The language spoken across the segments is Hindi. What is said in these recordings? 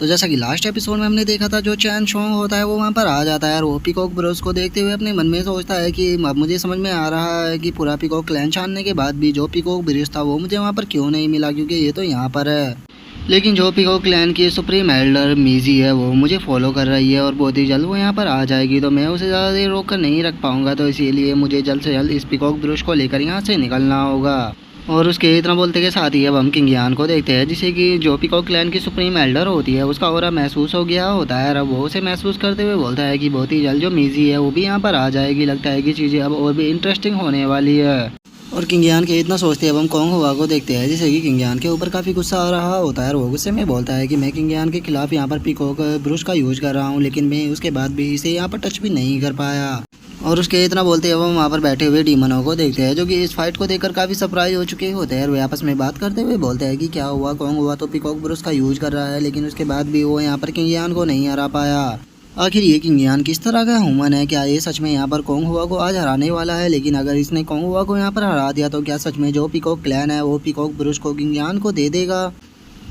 तो जैसा कि लास्ट एपिसोड में हमने देखा था, जो चैन सोंग होता है वो वहाँ पर आ जाता है और वो पीकॉक ब्रोस को देखते हुए अपने मन में सोचता है कि अब मुझे समझ में आ रहा है कि पूरा पीकॉक क्लैन छानने के बाद भी जो पीकॉक ब्रिज था वो मुझे वहाँ पर क्यों नहीं मिला, क्योंकि ये तो यहाँ पर है। लेकिन जो पीकॉक क्लैन की सुप्रीम एल्डर मीजी है वो मुझे फॉलो कर रही है और बहुत ही जल्द वो यहाँ पर आ जाएगी, तो मैं उसे ज़्यादा देर रोक कर नहीं रख पाऊंगा। तो इसीलिए मुझे जल्द से जल्द इस पीकॉक ब्रुश को लेकर यहाँ से निकलना होगा। और उसके इतना बोलते के साथ ही अब हम किंग यान को देखते हैं, जिसे कि जो पीकॉक क्लैन की सुप्रीम एल्डर होती है उसका ऑरा महसूस हो गया होता है। अब वो उसे महसूस करते हुए बोलता है कि बहुत ही जल्द जो मीजी है वो भी यहाँ पर आ जाएगी। लगता है कि चीज़ें अब और भी इंटरेस्टिंग होने वाली है। और किंग यान के इतना सोचते हैं अब हम कोंग हुआ को देखते हैं, जिसे कि किंग यान के ऊपर काफ़ी गुस्सा आ रहा होता है और वो गुस्से में बोलता है कि मैं किंग यान के खिलाफ यहाँ पर पीकॉक ब्रुश का यूज कर रहा हूँ, लेकिन मैं उसके बाद भी इसे यहाँ पर टच भी नहीं कर पाया। और उसके इतना बोलते हैं अब हम वहाँ पर बैठे हुए डीमनों को देखते हैं, जो कि इस फाइट को देखकर काफ़ी सरप्राइज हो चुके होते हैं और वे आपस में बात करते हुए बोलते हैं कि क्या हुआ, कोंग हुआ तो पीकॉक ब्रुश का यूज कर रहा है, लेकिन उसके बाद भी वो यहाँ पर किंग यान को नहीं हरा पाया। आखिर ये किंग यान किस तरह का ह्यूमन है? क्या ये सच में यहाँ पर कोंग हुआ को आज हराने वाला है? लेकिन अगर इसने कोंग हुआ को यहाँ पर हरा दिया तो क्या सच में जो पीकॉक क्लैन है वो पीकॉक ब्रुश को किंग यान को दे देगा?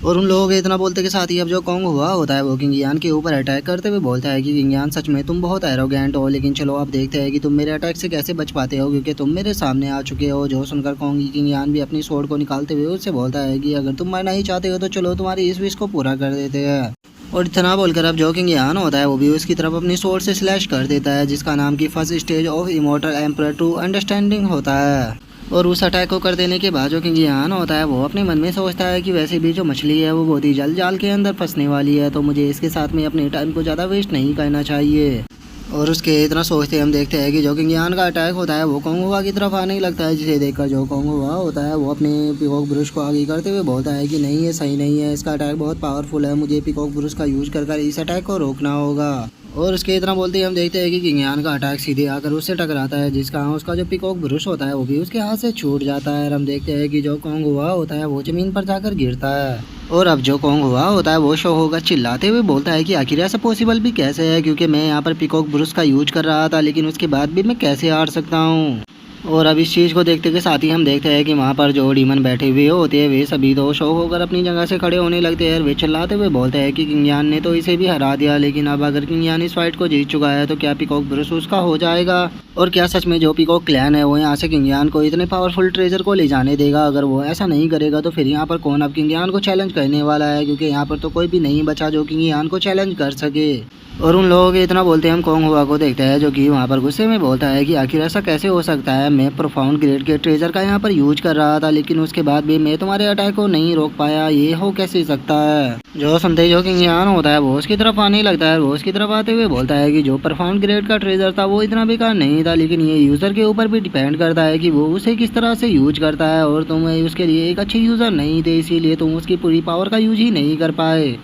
और उन लोगों के इतना बोलते के साथ ही अब जो कोंग हुआ होता है वो किंग यान के ऊपर अटैक करते हुए बोलता है कि किंग यान सच में तुम बहुत एरोगेंट हो, लेकिन चलो अब देखते हैं कि तुम मेरे अटैक से कैसे बच पाते हो, क्योंकि तुम मेरे सामने आ चुके हो। जो सुनकर किंग यान भी अपनी स्वॉर्ड को निकालते हुए उससे बोलता है कि अगर तुम मरना ही चाहते हो तो चलो तुम्हारी इस विश को पूरा कर देते हैं। और इतना बोलकर अब जो किंग यान होता है वो भी उसकी तरफ अपनी स्वॉर्ड से स्लैश कर देता है, जिसका नाम की first stage of immortal emperor to understanding होता है। और उस अटैक को कर देने के बाद जो किंग यान होता है वो अपने मन में सोचता है कि वैसे भी जो मछली है वो बहुत ही जल्द जाल के अंदर फंसने वाली है, तो मुझे इसके साथ में अपने टाइम को ज़्यादा वेस्ट नहीं करना चाहिए। और उसके इतना सोचते हम देखते हैं कि जो किंग यान का अटैक होता है वो कोंग हुआ की तरफ आने लगता है, जिसे देखकर जो कोंग हुआ होता है वो अपने पीकॉक ब्रुश को आगे करते हुए बोलता है कि नहीं, ये सही नहीं है, इसका अटैक बहुत पावरफुल है, मुझे पीकॉक ब्रुश का यूज कर इस अटैक को रोकना होगा। और उसके इतना बोलते ही हम देखते हैं कि किंग यान का अटैक सीधे आकर उससे टकराता है, जिसका उसका जो पीकॉक ब्रुश होता है वो भी उसके हाथ से छूट जाता है। और हम देखते हैं कि जो कोंग हुआ होता है वो जमीन पर जाकर गिरता है। और अब जो कोंग हुआ होता है वो शो होगा चिल्लाते हुए बोलता है कि आखिर ऐसा पॉसिबल भी कैसे है, क्योंकि मैं यहाँ पर पीकॉक ब्रुश का यूज कर रहा था, लेकिन उसके बाद भी मैं कैसे हार सकता हूँ। और अब इस चीज़ को देखते के साथ ही हम देखते हैं कि वहाँ पर जो डीमन बैठे हुए होते हैं वे सभी तो शौक होकर अपनी जगह से खड़े होने लगते हैं। वे चिल्लाते हुए बोलते हैं कि किंग यान ने तो इसे भी हरा दिया, लेकिन अब अगर किंग यान इस फाइट को जीत चुका है तो क्या पीकॉक ब्रुश उसका हो जाएगा? और क्या सच में जो पीकॉक क्लैन है वो यहाँ से किंग यान को इतने पावरफुल ट्रेजर को ले जाने देगा? अगर वो ऐसा नहीं करेगा तो फिर यहाँ पर कौन अब किंग यान को चैलेंज करने वाला है, क्योंकि यहाँ पर तो कोई भी नहीं बचा जो किंग यान को चैलेंज कर सके। और उन लोगों के इतना बोलते हम कोंग हुआ को देखते हैं, जो कि वहाँ पर गुस्से में बोलता है कि आखिर ऐसा कैसे हो सकता है, मैं प्रोफाउंड ग्रेड के ट्रेजर का यहाँ पर यूज कर रहा था, लेकिन उसके बाद भी मैं तुम्हारे अटैक को नहीं रोक पाया, ये हो कैसे सकता है? जो सुनते ही जो किंग यान होता है वो उसकी तरफ आने लगता है। वो उसकी तरफ आते हुए बोलता है कि जो प्रोफाउंड ग्रेड का ट्रेजर था वो इतना बेकार नहीं था, लेकिन ये यूज़र के ऊपर भी डिपेंड करता है कि वो उसे किस तरह से यूज करता है, और तुम उसके लिए एक अच्छे यूज़र नहीं थे, इसीलिए तुम उसकी पूरी पावर का यूज ही नहीं कर पाए।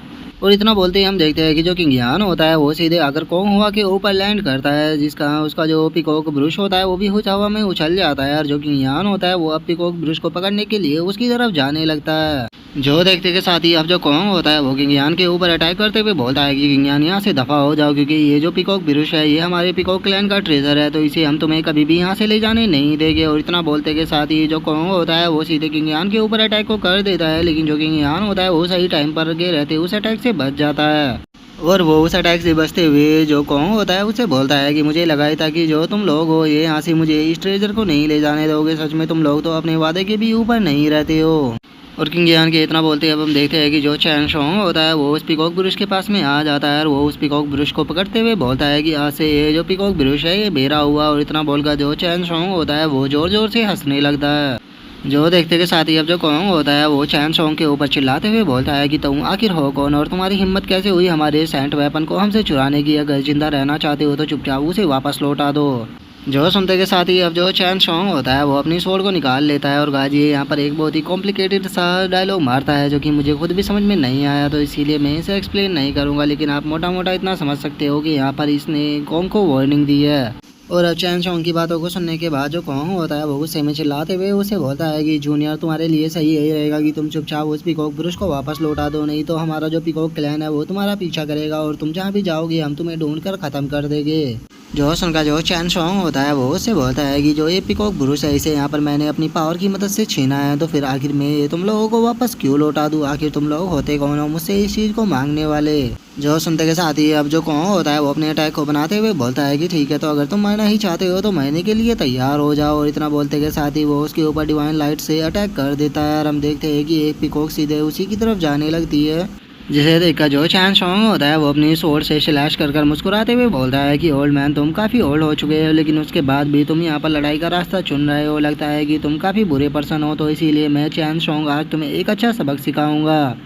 और इतना बोलते ही हम देखते हैं कि जो किंग यान होता है वो सीधे आकर कोंग हुआ के ऊपर लैंड करता है, जिसका उसका जो पीकॉक ब्रुश होता है वो भी कुछ हवा में उछल जाता है। और जो किंग यान होता है वो अब पीकॉक ब्रुश को पकड़ने के लिए उसकी तरफ जाने लगता है। जो देखते के साथ ही अब जो कोंग होता है वो किंग यान के ऊपर अटैक करते हुए बोलता है कि किंग यान यहाँ से दफा हो जाओ, क्योंकि ये जो पीकॉक ब्रुश है ये हमारे पीकॉक क्लैन का ट्रेजर है, तो इसे हम तुम्हें कभी भी यहाँ से ले जाने नहीं देंगे। और इतना बोलते के साथ ही जो कोंग होता है वो सीधे किंग यान के ऊपर अटैक को कर देता है, लेकिन जो किंग यान होता है वो सही टाइम पर के रहते उस अटैक से बच जाता है। और वो उस अटैक से बचते हुए जो कोंग होता है उसे बोलता है कि मुझे लगा ही था कि जो तुम लोग हो ये यहाँ से मुझे इस ट्रेजर को नहीं ले जाने दोगे, सच में तुम लोग तो अपने वादे के भी ऊपर नहीं रहते हो। और किंग यान के इतना बोलते अब हम देखते हैं कि जो चैन सोंग होता है वो उस पीकॉक ब्रुश के पास में आ जाता है और वो उस पीकॉक ब्रुश को पकड़ते हुए बोलता है कि आज से ये जो पीकॉक ब्रुश है ये मेरा हुआ। और इतना बोलकर जो चैन सोंग होता है वो जोर जोर से हंसने लगता है। जो देखते के साथ ही अब जो कोंग होता है वो चैन सोंग के ऊपर चिल्लाते हुए बोलता है कि तुम आखिर हो कौन और तुम्हारी हिम्मत कैसे हुई हमारे सेंट वेपन को हमसे चुराने की? अगर जिंदा रहना चाहते हो तो चुपचाप उसे वापस लौटा दो। जो सुनते के साथ ही अब जो चैन सोंग होता है वो अपनी स्वॉर्ड को निकाल लेता है और गाजी यहाँ पर एक बहुत ही कॉम्प्लिकेटेड सा डायलॉग मारता है, जो कि मुझे खुद भी समझ में नहीं आया, तो इसीलिए मैं इसे एक्सप्लेन नहीं करूँगा, लेकिन आप मोटा मोटा इतना समझ सकते हो कि यहाँ पर इसने कोंग को वार्निंग दी है। और अब चैन चोंग की बातों को सुनने के बाद जो कॉन्ग होता है वो गुस्से में चिल्लाते हुए उसे बोलता है कि जूनियर, तुम्हारे लिए सही यही रहेगा कि तुम चुपचाप उस पीकॉक ब्रूस को वापस लौटा दो, नहीं तो हमारा जो पीकॉक क्लैन है वो तुम्हारा पीछा करेगा और तुम जहाँ भी जाओगे हम तुम्हें ढूंढ कर खत्म कर देंगे। जो सुनकर जो चैन चोंग होता है वो उससे बोलता है कि जो ये पीकॉक ब्रूस है इसे यहाँ पर मैंने अपनी पावर की मदद से छीना है, तो फिर आखिर में ये तुम लोगों को वापस क्यों लौटा दूँ? आखिर तुम लोग होते कौन हो मुझसे इस चीज़ को मांगने वाले? जो सुनते के साथ ही अब जो कॉन्ग होता है वो अपने अटैक को बनाते हुए बोलता है कि ठीक है, तो अगर तुम मरना ही चाहते हो तो मरने के लिए तैयार हो जाओ। और इतना बोलते के साथ ही वो उसके ऊपर डिवाइन लाइट से अटैक कर देता है और हम देखते हैं कि एक पीकॉक सीधे उसी की तरफ जाने लगती है, जिसे देखकर जो चैन चोंग होता है वो अपनी स्वॉर्ड से स्लैश कर मुस्कुराते हुए बोलता है कि ओल्ड मैन, तुम काफ़ी ओल्ड हो चुके हो लेकिन उसके बाद भी तुम यहाँ पर लड़ाई का रास्ता चुन रहे हो। लगता है कि तुम काफ़ी बुरे पर्सन हो, तो इसीलिए मैं चैन चोंग आज तुम्हें एक अच्छा सबक सिखाऊंगा।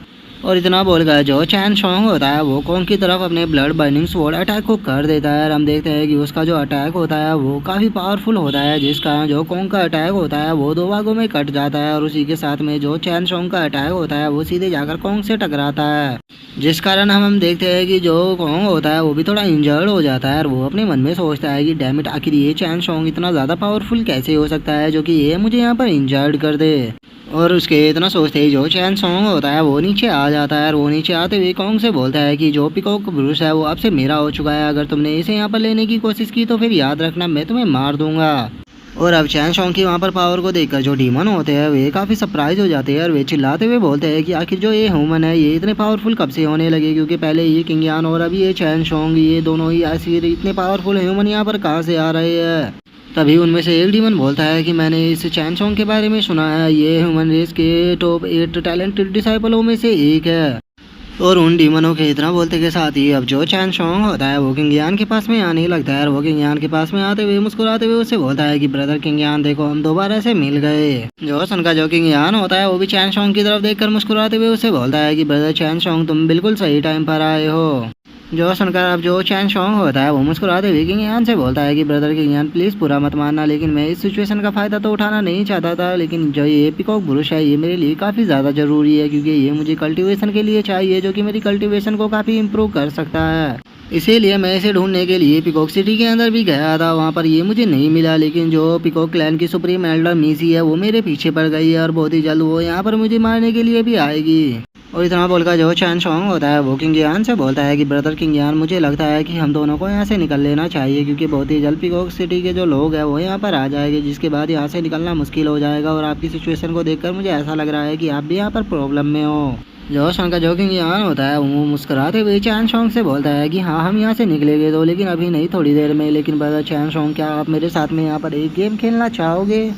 और इतना बोलकर जो चैन चोंग होता है वो कॉन्ग की तरफ अपने ब्लड बर्निंग स्वॉर्ड अटैक को कर देता है और हम देखते हैं कि उसका जो अटैक होता है वो काफ़ी पावरफुल होता है, जिस कारण जो कॉन्ग का अटैक होता है वो दो भागों में कट जाता है और उसी के साथ में जो चैन चोंग का अटैक होता है वो सीधे जाकर कॉन्ग से टकराता है, जिस कारण हम देखते हैं कि जो कॉन्ग होता है वो भी थोड़ा इंजर्ड हो जाता है और वो अपने मन में सोचता है कि डैम इट, आखिर ये चैन चोंग इतना ज़्यादा पावरफुल कैसे हो सकता है जो कि ये मुझे यहाँ पर इंजर्ड कर दे। और उसके इतना सोचते ही जो चैन चोंग होता है वो नीचे आ जाता है और वो नीचे आते हुए कॉन्ग से बोलता है कि जो पीकॉक ब्रूस है वो अब से मेरा हो चुका है, अगर तुमने इसे यहाँ पर लेने की कोशिश की तो फिर याद रखना मैं तुम्हें मार दूंगा। और अब चैन चोंग की वहाँ पर पावर को देखकर जो डीमन होते हैं वे काफ़ी सरप्राइज हो जाते हैं और वे चिल्लाते हुए बोलते हैं कि आखिर जो ये ह्यूमन है ये इतने पावरफुल कब से होने लगे, क्योंकि पहले ये किंग यान और अभी ये चैन चोंग, ये दोनों ही ऐसे इतने पावरफुल ह्यूमन यहाँ पर कहाँ से आ रहे हैं। तभी उनमें से एक डीमन बोलता है कि मैंने इस चैन चोंग के बारे में सुना है, ये ह्यूमन रेस के टॉप 8 टैलेंटेड डिसाइपलों में से एक है। और उन डीमनों के इतना बोलते के साथ ही अब जो चैन चोंग होता है वो किंग यान के पास में आने लगता है और वो किंग यान के पास में आते हुए मुस्कुराते हुए उससे बोलता है कि ब्रदर किंग यान, देखो हम दोबारा से मिल गए। जो सुनकर जो किंग यान होता है वो भी चैन चोंग की तरफ देखकर मुस्कुराते हुए उससे बोलता है कि ब्रदर चैन चोंग, तुम बिल्कुल सही टाइम पर आए हो। जो सुनकर अब जो चैन चोंग होता है वो मुस्कुराते हुए किंग यान से बोलता है कि ब्रदर किंग यान, प्लीज़ बुरा मत मानना, लेकिन मैं इस सिचुएशन का फ़ायदा तो उठाना नहीं चाहता था, लेकिन जो ये पीकॉक ब्रूस है ये मेरे लिए काफ़ी ज़्यादा ज़रूरी है, क्योंकि ये मुझे कल्टीवेशन के लिए चाहिए जो कि मेरी कल्टीवेशन को काफ़ी इम्प्रूव कर सकता है। इसीलिए मैं इसे ढूंढने के लिए पीकॉक सिटी के अंदर भी गया था, वहाँ पर ये मुझे नहीं मिला, लेकिन जो पीकॉक क्लैन की सुप्रीम एल्डर मीसी है वो मेरे पीछे पड़ गई है और बहुत ही जल्द वो यहाँ पर मुझे मारने के लिए भी आएगी। और इतना बोलकर जो चैन चोंग होता है वो किंग यान से बोलता है कि ब्रदर किंग यान, मुझे लगता है कि हम दोनों को यहाँ से निकल लेना चाहिए, क्योंकि बहुत ही जल्द पीकॉक सिटी के जो लोग हैं वो यहाँ पर आ जाएंगे, जिसके बाद यहाँ से निकलना मुश्किल हो जाएगा। और आपकी सिचुएशन को देखकर मुझे ऐसा लग रहा है कि आप भी यहाँ पर प्रॉब्लम में हो। जो सुनकर जो किंग यान होता है वो मुस्कुराते हुए चैन चोंग से बोलता है कि हाँ हम यहाँ से निकलेंगे तो, लेकिन अभी नहीं, थोड़ी देर में। लेकिन ब्रदर चैन चोंग, क्या आप मेरे साथ में यहाँ पर एक गेम खेलना चाहोगे?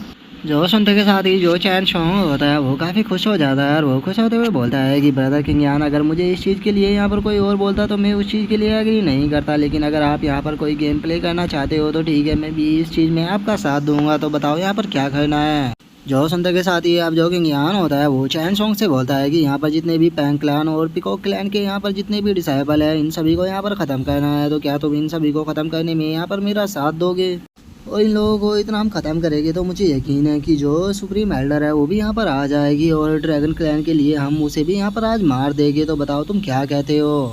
जो सुनते के साथ ही जो चैन चोंग होता है वो काफ़ी खुश हो जाता है और वो खुश होते हुए बोलता है कि ब्रदर किंग यान, अगर मुझे इस चीज़ के लिए यहाँ पर कोई और बोलता तो मैं उस चीज़ के लिए एग्री नहीं करता, लेकिन अगर आप यहाँ पर कोई गेम प्ले करना चाहते हो तो ठीक है, मैं भी इस चीज़ में आपका साथ दूंगा, तो बताओ यहाँ पर क्या करना है। जो सुनते के साथ ही अब जो किंग यान होता है वो चैन चोंग से बोलता है कि यहाँ पर जितने भी पैंग क्लैन और पीकॉक क्लैन के यहाँ पर जितने भी डिसाइपल है इन सभी को यहाँ पर ख़त्म करना है, तो क्या तुम इन सभी को ख़त्म करने में यहाँ पर मेरा साथ दोगे? और इन लोगों को इतना हम ख़त्म करेंगे तो मुझे यकीन है कि जो सुप्रीम एल्डर है वो भी यहाँ पर आ जाएगी और ड्रैगन क्लैन के लिए हम उसे भी यहाँ पर आज मार देंगे, तो बताओ तुम क्या कहते हो?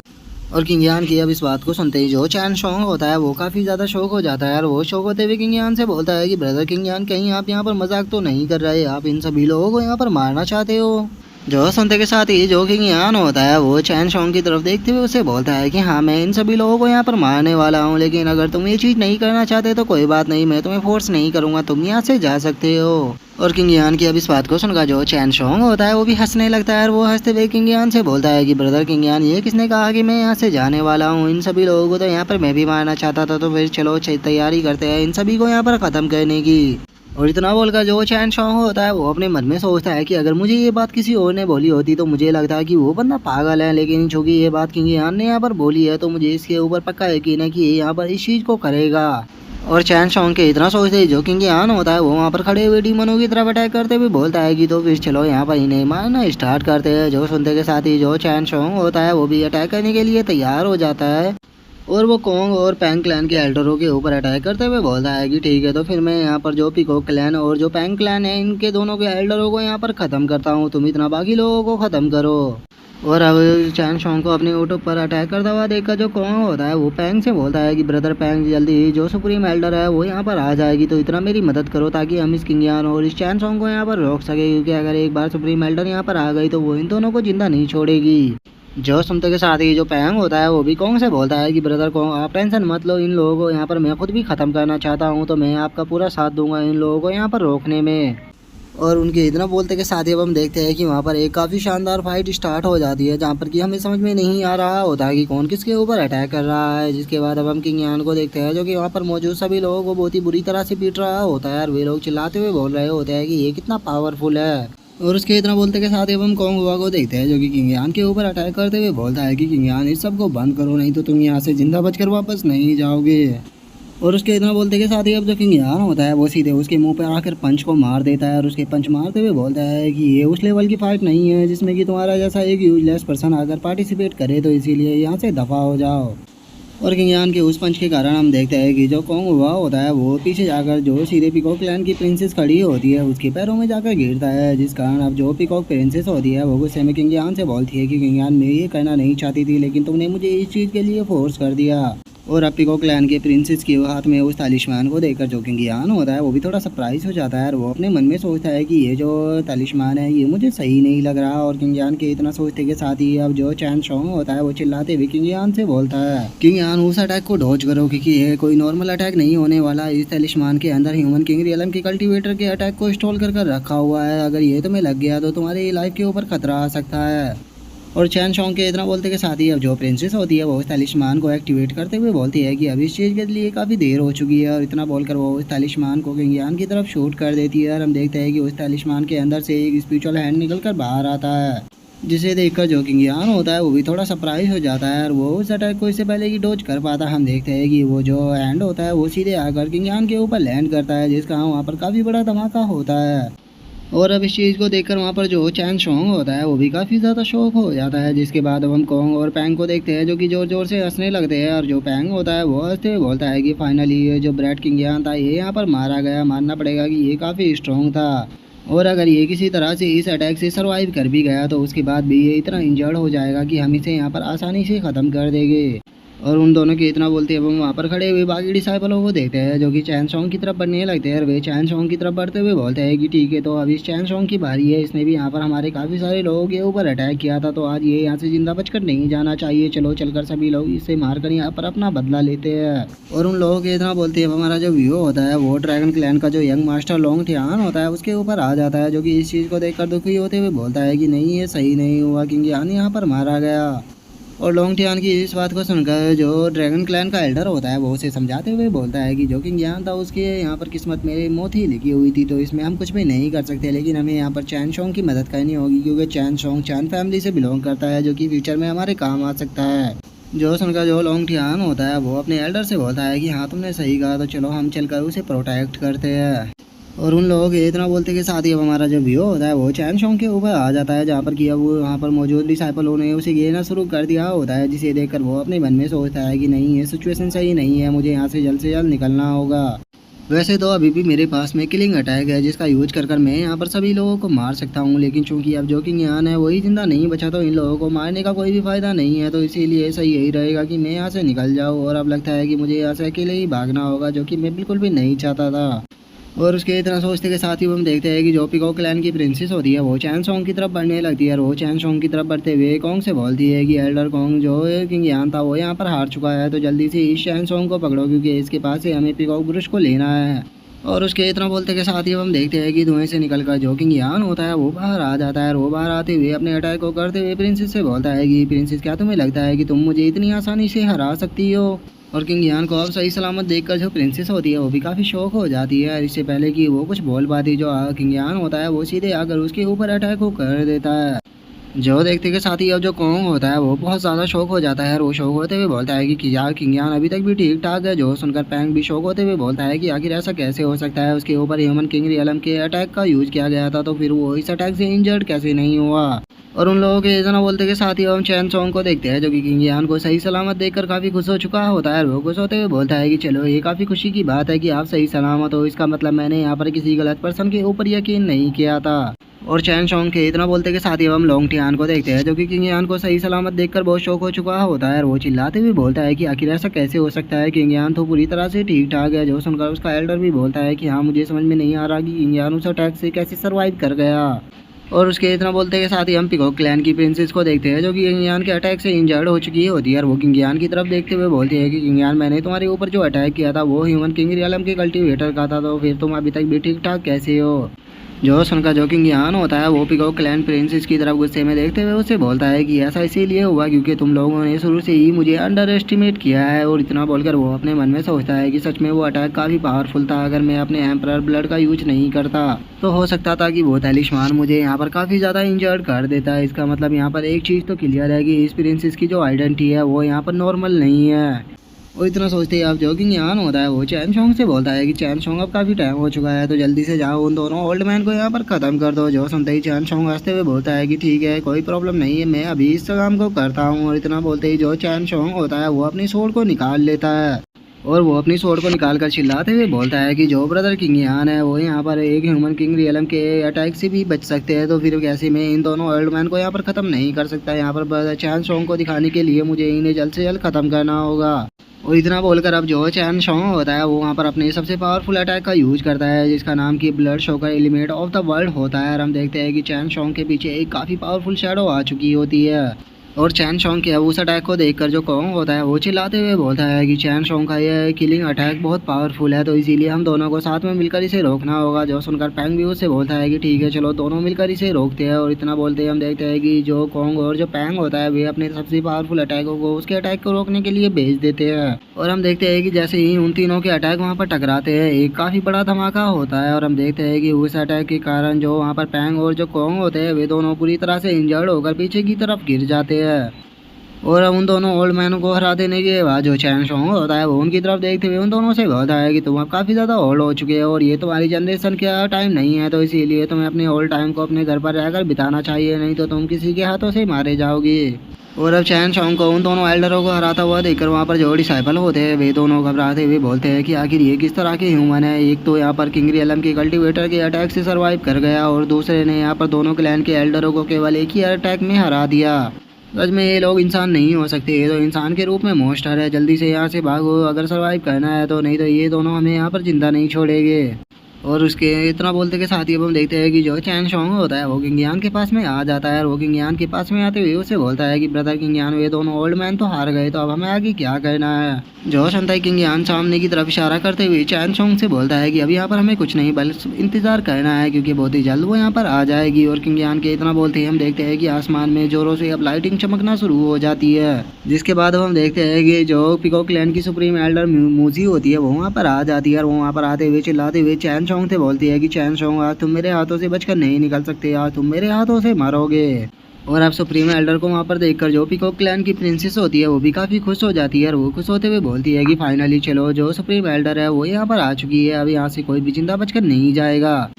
और किंग यान की अब इस बात को सुनते ही जो चैन चोंग होता है वो काफ़ी ज़्यादा शौक हो जाता है और वो शौक होते हुए किंग यान से बोलता है कि ब्रदर किंग यान, कहीं आप यहाँ पर मजाक तो नहीं कर रहे, आप इन सभी लोगों को यहाँ पर मारना चाहते हो? जो सुनते के साथ ही जो किंग यान होता है वो चैन चोंग की तरफ देखते हुए उसे बोलता है कि हाँ मैं इन सभी लोगों को यहाँ पर मारने वाला हूँ, लेकिन अगर तुम ये चीज़ नहीं करना चाहते तो कोई बात नहीं, मैं तुम्हें फोर्स नहीं करूँगा, तुम यहाँ से जा सकते हो। और किंग यान की अब इस बात को सुनकर जो चैन चोंग होता है वो भी हंसने लगता है और वो हंसते हुए किंग यान से बोलता है कि ब्रदर किंग यान, ये किसने कहा कि मैं यहाँ से जाने वाला हूँ? इन सभी लोगों को तो यहाँ पर मैं भी मारना चाहता था, तो फिर चलो तैयारी करते हैं इन सभी को यहाँ पर ख़त्म करने की। और इतना बोलकर जो चैन चोंग होता है वो अपने मन में सोचता है कि अगर मुझे ये बात किसी और ने बोली होती तो मुझे लगता है कि वो बंदा पागल है, लेकिन चूंकि ये बात किंग यान ने यहाँ पर बोली है तो मुझे इसके ऊपर पक्का यकीन है कि ये यहाँ पर इस चीज़ को करेगा। और चैन चोंग के इतना सोचते ही जो किंग यान होता है वो वहाँ पर खड़े हुए डीमनों की तरफ अटैक करते हुए बोलता है कि तो फिर चलो यहाँ पर इन्हें मारना स्टार्ट करते हैं। जो सुनते के साथ ही जो चैन चोंग होता है वो भी अटैक करने के लिए तैयार हो जाता है और वो कॉन्ग और पैंग क्लैन के एल्डरों के ऊपर अटैक करते हुए बोलता है कि ठीक है, तो फिर मैं यहाँ पर जो पीकॉक क्लैन और जो पैंग क्लैन है इनके दोनों के एल्डरों को यहाँ पर ख़त्म करता हूँ, तुम इतना बाकी लोगों को ख़त्म करो। और अब चैन शोंग को अपने ऊँट पर अटैक करता हुआ देखकर जो कोंग होता है वो पैंग से बोलता है कि ब्रदर पैंग, जल्दी ही जो सुप्रीम एल्डर है वो यहाँ पर आ जाएगी, तो इतना मेरी मदद करो ताकि हम इस किंग यान और इस चैन शोंग को यहाँ पर रोक सके, क्योंकि अगर एक बार सुप्रीम एल्डर यहाँ पर आ गई तो वो इन दोनों को जिंदा नहीं छोड़ेगी। जो सुनते के साथ ही जो पैंग होता है वो भी कोंग से बोलता है कि ब्रदर कोंग, आप टेंशन मत लो, इन लोगों को यहाँ पर मैं खुद भी ख़त्म करना चाहता हूँ, तो मैं आपका पूरा साथ दूंगा इन लोगों को यहाँ पर रोकने में। और उनके इतना बोलते के साथ ही अब हम देखते हैं कि वहाँ पर एक काफ़ी शानदार फाइट स्टार्ट हो जाती है, जहाँ पर कि हमें समझ में नहीं आ रहा होता है कि कौन किसके ऊपर अटैक कर रहा है। जिसके बाद अब हम किंग यान को देखते हैं जो कि वहाँ पर मौजूद सभी लोगों को बहुत ही बुरी तरह से पीट रहा होता है, और वे लोग चिल्लाते हुए बोल रहे होते हैं कि ये कितना पावरफुल है। और उसके इतना बोलते के साथ ही अब हम कोंग हुआ को देखते हैं जो कि किंग यान के ऊपर अटैक करते हुए बोलता है कि किंग यान, इस सब को बंद करो, नहीं तो तुम यहाँ से जिंदा बचकर वापस नहीं जाओगे। और उसके इतना बोलते के साथ ही अब जो किंग यान होता है वो सीधे उसके मुंह पर आकर पंच को मार देता है, और उसके पंच मारते हुए बोलता है कि ये उस लेवल की फाइट नहीं है जिसमें कि तुम्हारा जैसा एक यूजलेस पर्सन अगर पार्टिसिपेट करे, तो इसीलिए यहाँ से दफ़ा हो जाओ। और किंग यान के उस पंच के कारण हम देखते हैं कि जो कोंग हुआ होता है वो पीछे जाकर जो सीधे पीकॉक क्लैन की प्रिंसेस खड़ी होती है उसके पैरों में जाकर गिरता है, जिस कारण अब जो पीकॉक प्रिंसेस होती है वो गुस्से में किंग यान से बोलती है कि किंग यान, मैं ये कहना नहीं चाहती थी लेकिन तुमने मुझे इस चीज़ के लिए फोर्स कर दिया। और अब पीकॉक क्लैन के प्रिंसेस के हाथ में उस तालिस्मान को देखकर जो किंग यान होता है वो भी थोड़ा सरप्राइज हो जाता है, और वो अपने मन में सोचता है कि ये जो तालिस्मान है ये मुझे सही नहीं लग रहा। और किंग यान के इतना सोचते के साथ ही अब जो चैन शोंग होता है वो चिल्लाते हुए किंग यान से बोलता है, किंग यान उस अटैक को डॉज करो, क्योंकि ये कोई नॉर्मल अटैक नहीं होने वाला। इस तालिस्मान के अंदर ह्यूमन किंग रियलम के कल्टीवेटर के अटैक को इंस्टॉल कर रखा हुआ है, अगर ये तुम्हें लग गया तो तुम्हारी लाइफ के ऊपर खतरा आ सकता है। और चैन शोंग के इतना बोलते के साथ ही अब जो प्रिंसेस होती है वो उस तालिस्मान को एक्टिवेट करते हुए बोलती है कि अब इस चीज़ के लिए काफ़ी देर हो चुकी है, और इतना बोलकर वो उस तालिस्मान को किंग यान की तरफ शूट कर देती है। और हम देखते हैं कि उस तालिस्मान के अंदर से एक स्पिरिचुअल हैंड निकल कर बाहर आता है, जिसे देखकर जो किंग यान होता है वो भी थोड़ा सरप्राइज हो जाता है, और वो उस अटैक को इससे पहले कि डोज कर पाता। हम देखते हैं कि वो जो हैंड होता है वो सीधे आकर किंग यान के ऊपर लैंड करता है, जिसका वहाँ पर काफ़ी बड़ा धमाका होता है। और अब इस चीज़ को देखकर वहाँ पर जो चैन शोंग होता है वो भी काफ़ी ज़्यादा शौक हो जाता है। जिसके बाद अब हम कोंग और पैंग को देखते हैं जो कि ज़ोर ज़ोर से हंसने लगते हैं, और जो पैंग होता है वो हंसते हुए बोलता है कि फाइनली ये जो ब्रैड किंग यान था ये यहाँ पर मारा गया, मानना पड़ेगा कि ये काफ़ी स्ट्रॉन्ग था, और अगर ये किसी तरह से इस अटैक से सर्वाइव कर भी गया तो उसके बाद भी ये इतना इंजर्ड हो जाएगा कि हम इसे यहाँ पर आसानी से ख़त्म कर देंगे। और उन दोनों की इतना बोलते हैं हम वहाँ पर खड़े हुए बाकी डिसाइपलों को देखते हैं जो कि चैन शोंग की तरफ बढ़ने लगते हैं, और वे चैन शोंग की तरफ बढ़ते हुए बोलते हैं कि ठीक है, तो अब इस चैन शोंग की बारी है, इसने भी यहाँ पर हमारे काफ़ी सारे लोगों के ऊपर अटैक किया था, तो आज ये यहाँ से जिंदा बचकर नहीं जाना चाहिए, चलो चलकर सभी लोग इसे मारकर यहाँ पर अपना बदला लेते हैं। और उन लोगों के इतना बोलते हैं हमारा जो व्यू होता है वो ड्रैगन क्लैन का जो यंग मास्टर लोंग ठियान होता है उसके ऊपर आ जाता है, जो कि इस चीज़ को देखकर दुखी होते हुए बोलता है कि नहीं, ये सही नहीं हुआ, क्योंकि यान यहाँ पर मारा गया। और लोंग टियान की इस बात को सुनकर जो ड्रैगन क्लैन का एल्डर होता है वो उसे समझाते हुए बोलता है कि जो किंग यान था उसके यहाँ पर किस्मत मेरी मौत ही लिखी हुई थी, तो इसमें हम कुछ भी नहीं कर सकते, लेकिन हमें यहाँ पर चैन शोंग की मदद करनी होगी, क्योंकि चैन शोंग चैन फैमिली से बिलोंग करता है जो कि फ्यूचर में हमारे काम आ सकता है। जो सुनकर जो लोंग टियान होता है वो अपने एल्डर से बोलता है कि हाँ तुमने सही कहा, तो चलो हम चलकर उसे प्रोटेक्ट करते हैं। और उन लोगों के इतना बोलते के साथ ही अब हमारा जो व्यू होता है वो चैन शोंग के ऊपर आ जाता है, जहाँ पर कि अब वहाँ पर मौजूद डिसाइपलों ने उसे गिरना शुरू कर दिया होता है, जिसे देखकर वो अपने मन में सोचता है कि नहीं, ये सिचुएशन सही नहीं है, मुझे यहाँ से जल्द निकलना होगा। वैसे तो अभी भी मेरे पास में किलिंग अटैक है जिसका यूज कर मैं यहाँ पर सभी लोगों को मार सकता हूँ, लेकिन चूंकि अब जो किंग यान है वही जिंदा नहीं बचा तो इन लोगों को मारने का कोई भी फायदा नहीं है, तो इसीलिए सही यही रहेगा कि मैं यहाँ से निकल जाऊँ। और अब लगता है कि मुझे यहाँ से अकेले ही भागना होगा, जो कि मैं बिल्कुल भी नहीं चाहता था। और उसके इतना सोचते के साथ ही हम देखते हैं कि जो पीकॉक क्लैन की प्रिंसेस होती है वो चैन शोंग की तरफ बढ़ने लगती है, और वो चैन शोंग की तरफ बढ़ते हुए कोंग से बोलती है कि एल्डर कोंग, जो किंग यान था वो यहाँ पर हार चुका है, तो जल्दी से इस चैन शोंग को पकड़ो, क्योंकि इसके पास से हमें पीकॉक ब्रुश को लेना है। और उसके इतना बोलते के साथ ही हम देखते हैं कि धुएं से निकलकर जो किंग यान होता है वो बाहर आ जाता है, और वो बाहर आते हुए अपने अटैक को करते हुए प्रिंसेस से बोलता है कि प्रिंसेस, क्या तुम्हें लगता है कि तुम मुझे इतनी आसानी से हरा सकती हो? और किंग यान को अब सही सलामत देखकर जो प्रिंसेस होती है वो भी काफ़ी शौक हो जाती है, इससे पहले कि वो कुछ बोल पाती जो किंग यान होता है वो सीधे आकर उसके ऊपर अटैक को कर देता है। जो देखते के साथ ही अब जो कोंग होता है वो बहुत ज़्यादा शौक हो जाता है, और वो शौक होते हुए बोलता है कि यार किंग यान अभी तक भी ठीक ठाक है। जो सुनकर पैंग भी शौक होते हुए बोलता है कि आखिर ऐसा कैसे हो सकता है, उसके ऊपर ह्यूमन किंग रियलम के अटैक का यूज किया गया था, तो फिर वो इस अटैक से इंजर्ड कैसे नहीं हुआ। और उन लोगों के इतना बोलते के साथ ही हम चैन सॉन्ग को देखते हैं जो कि किंग यान को सही सलामत देखकर काफ़ी खुश हो चुका होता है। वो खुश होते हुए बोलता है कि चलो ये काफ़ी खुशी की बात है कि आप सही सलामत हो, इसका मतलब मैंने यहाँ पर किसी गलत पर्सन के ऊपर यकीन नहीं किया था। और चैन सोंग के इतना बोलते के साथ ही अब हम लोंग टियान को देखते हैं, जो कि किंग यान को सही सलामत देखकर बहुत शौक हो चुका होता है और वो चिल्लाते हुए बोलता है कि आखिर ऐसा कैसे हो सकता है, किंग यान तो पूरी तरह से ठीक ठाक है। जो सुनकर उसका एल्डर भी बोलता है कि हाँ, मुझे समझ में नहीं आ रहा कि किंग यान उस अटैक से कैसे सर्वाइव कर गया। और उसके इतना बोलते के साथ ही हम पीकॉक क्लैन की प्रिंसेस को देखते हैं, जो कि किंग यान के अटैक से इंजर्ड हो चुकी होती है और वो किंग यान की तरफ देखते हुए बोलती है कि किंग यान, मैंने तुम्हारे ऊपर जो अटैक किया था वो ह्यूमन किंग रियलम के कल्टीवेटर का था, तो फिर तुम अभी तक भी ठीक ठाक कैसे हो। जो सुनकर जो किंग यान होता है वो पीकॉक क्लैन प्रिंसेस की तरफ गुस्से में देखते हुए उसे बोलता है कि ऐसा इसीलिए हुआ क्योंकि तुम लोगों ने शुरू से ही मुझे अंडर एस्टिमेट किया है। और इतना बोलकर वो अपने मन में सोचता है कि सच में वो अटैक काफ़ी पावरफुल था। अगर मैं अपने एम्परर ब्लड का यूज नहीं करता तो हो सकता था कि वो तैलिस्मान मुझे यहाँ पर काफ़ी ज़्यादा इंजर्ड कर देता है। इसका मतलब यहाँ पर एक चीज़ तो क्लियर है कि इस प्रिंसेस की जो आइडेंटिटी है वो यहाँ पर नॉर्मल नहीं है। और इतना सोचते ही आप जो किंग यान होता है वो चैन सोंग से बोलता है कि चैन सोंग, अब काफ़ी टाइम हो चुका है तो जल्दी से जाओ, उन दोनों ओल्ड मैन को यहाँ पर ख़त्म कर दो। जो सुनते ही चैन सोंग हंसते हुए बोलता है कि ठीक है, कोई प्रॉब्लम नहीं है, मैं अभी इस काम को करता हूँ। और इतना बोलते ही जो चैन सोंग होता है वो अपनी सोर्ड को निकाल लेता है और वो अपनी सोर्ड को निकाल कर चिल्लाते हुए बोलता है कि जो ब्रदर किंग यान है वो यहाँ पर एक ह्यूमन किंग रियलम के अटैक से भी बच सकते हैं, तो फिर कैसे मैं इन दोनों ओल्ड मैन को यहाँ पर ख़त्म नहीं कर सकता। यहाँ पर चैन सोंग को दिखाने के लिए मुझे इन्हें जल्द से जल्द ख़त्म करना होगा। और इतना बोलकर अब जो चैन सोंग होता है वो वहाँ पर अपने सबसे पावरफुल अटैक का यूज करता है, जिसका नाम की blood shocker element of the world होता है। और हम देखते हैं कि चैन सोंग के पीछे एक काफ़ी पावरफुल शैडो आ चुकी होती है। और चैन सोंग के अब उस अटैक को देखकर जो कोंग होता है वो चिल्लाते हुए बोलता है कि चैन सोंग का यह किलिंग अटैक बहुत पावरफुल है, तो इसीलिए हम दोनों को साथ में मिलकर इसे रोकना होगा। जो सुनकर पैंग भी उससे बोलता है कि ठीक है, चलो दोनों मिलकर इसे रोकते हैं। और इतना बोलते हैं हम देखते हैं कि जो कोंग और जो पैंग होता है वे अपने सबसे पावरफुल अटैकों को उसके अटैक को रोकने के लिए भेज देते हैं। और हम देखते हैं कि जैसे ही उन तीनों के अटैक वहाँ पर टकराते हैं एक काफ़ी बड़ा धमाका होता है। और हम देखते हैं कि उस अटैक के कारण जो वहाँ पर पैंग और जो कोंग होते हैं वे दोनों पूरी तरह से इंजर्ड होकर पीछे की तरफ गिर जाते हैं। और उन दोनों ओल्ड मैनों को हरा देने के बाद जो चैन सोंग होता है वो उनकी तरफ देखते हुए उन दोनों से बोलता है कि तुम अब काफ़ी ज़्यादा ओल्ड हो चुके हो और ये तुम्हारी जनरेशन का टाइम नहीं है, तो इसीलिए तुम्हें अपने ओल्ड टाइम को अपने घर पर रहकर बिताना चाहिए, नहीं तो तुम किसी के हाथों से मारे जाओगे। और अब चैन सोंग को उन दोनों एल्डरों को हराता हुआ देखकर वहाँ पर जो डिसाइपल होते हैं वे दोनों घबराते हुए बोलते हैं कि आखिर ये किस तरह के ह्यूमन है। एक तो यहाँ पर किंग रियलम के कल्टीवेटर के अटैक से सर्वाइव कर गया और दूसरे ने यहाँ पर दोनों क्लैन के एल्डरों को केवल एक ही अटैक में हरा दिया। सच में ये लोग इंसान नहीं हो सकते, ये तो इंसान के रूप में मॉन्स्टर है। जल्दी से यहाँ से भागो अगर सर्वाइव करना है, तो नहीं तो ये दोनों हमें यहाँ पर जिंदा नहीं छोड़ेंगे। और उसके इतना बोलते के साथ ही अब हम देखते हैं कि जो चैन सोंग होता है वो किंग यान के पास में आ जाता है और वो किंग यान के पास में आते हुए उसे बोलता है कि ब्रदर किंग यान, वे दोनों ओल्ड मैन तो हार गए, तो अब हमें आगे क्या करना है। जो सुनता है किंग यान सामने की तरफ इशारा करते हुए चैन सोंग से बोलता है कि अभी यहाँ पर हमें कुछ नहीं बस इंतजार करना है, क्योंकि बहुत ही जल्द वो यहाँ पर आ जाएगी। और किंग यान के इतना बोलते ही हम देखते हैं कि आसमान में जोरों से अब लाइटिंग चमकना शुरू हो जाती है, जिसके बाद हम देखते हैं कि जो पीकॉक लैंड की सुप्रीम एल्डर मूजी होती है वो वहाँ पर आ जाती है। और वो वहाँ पर आते हुए चिल्लाते हुए चैन सोंग से बोलती है कि चैन सोंग, आज तुम मेरे हाथों से बचकर नहीं निकल सकते, आज तुम मेरे हाथों से मरोगे। और अब सुप्रीम एल्डर को वहाँ पर देखकर जो पीकॉक क्लैन की प्रिंसेस होती है वो भी काफ़ी खुश हो जाती है और वो खुश होते हुए बोलती है कि फाइनली चलो, जो सुप्रीम एल्डर है वो यहाँ पर आ चुकी है, अब यहाँ से कोई भी जिंदा बचकर नहीं जाएगा।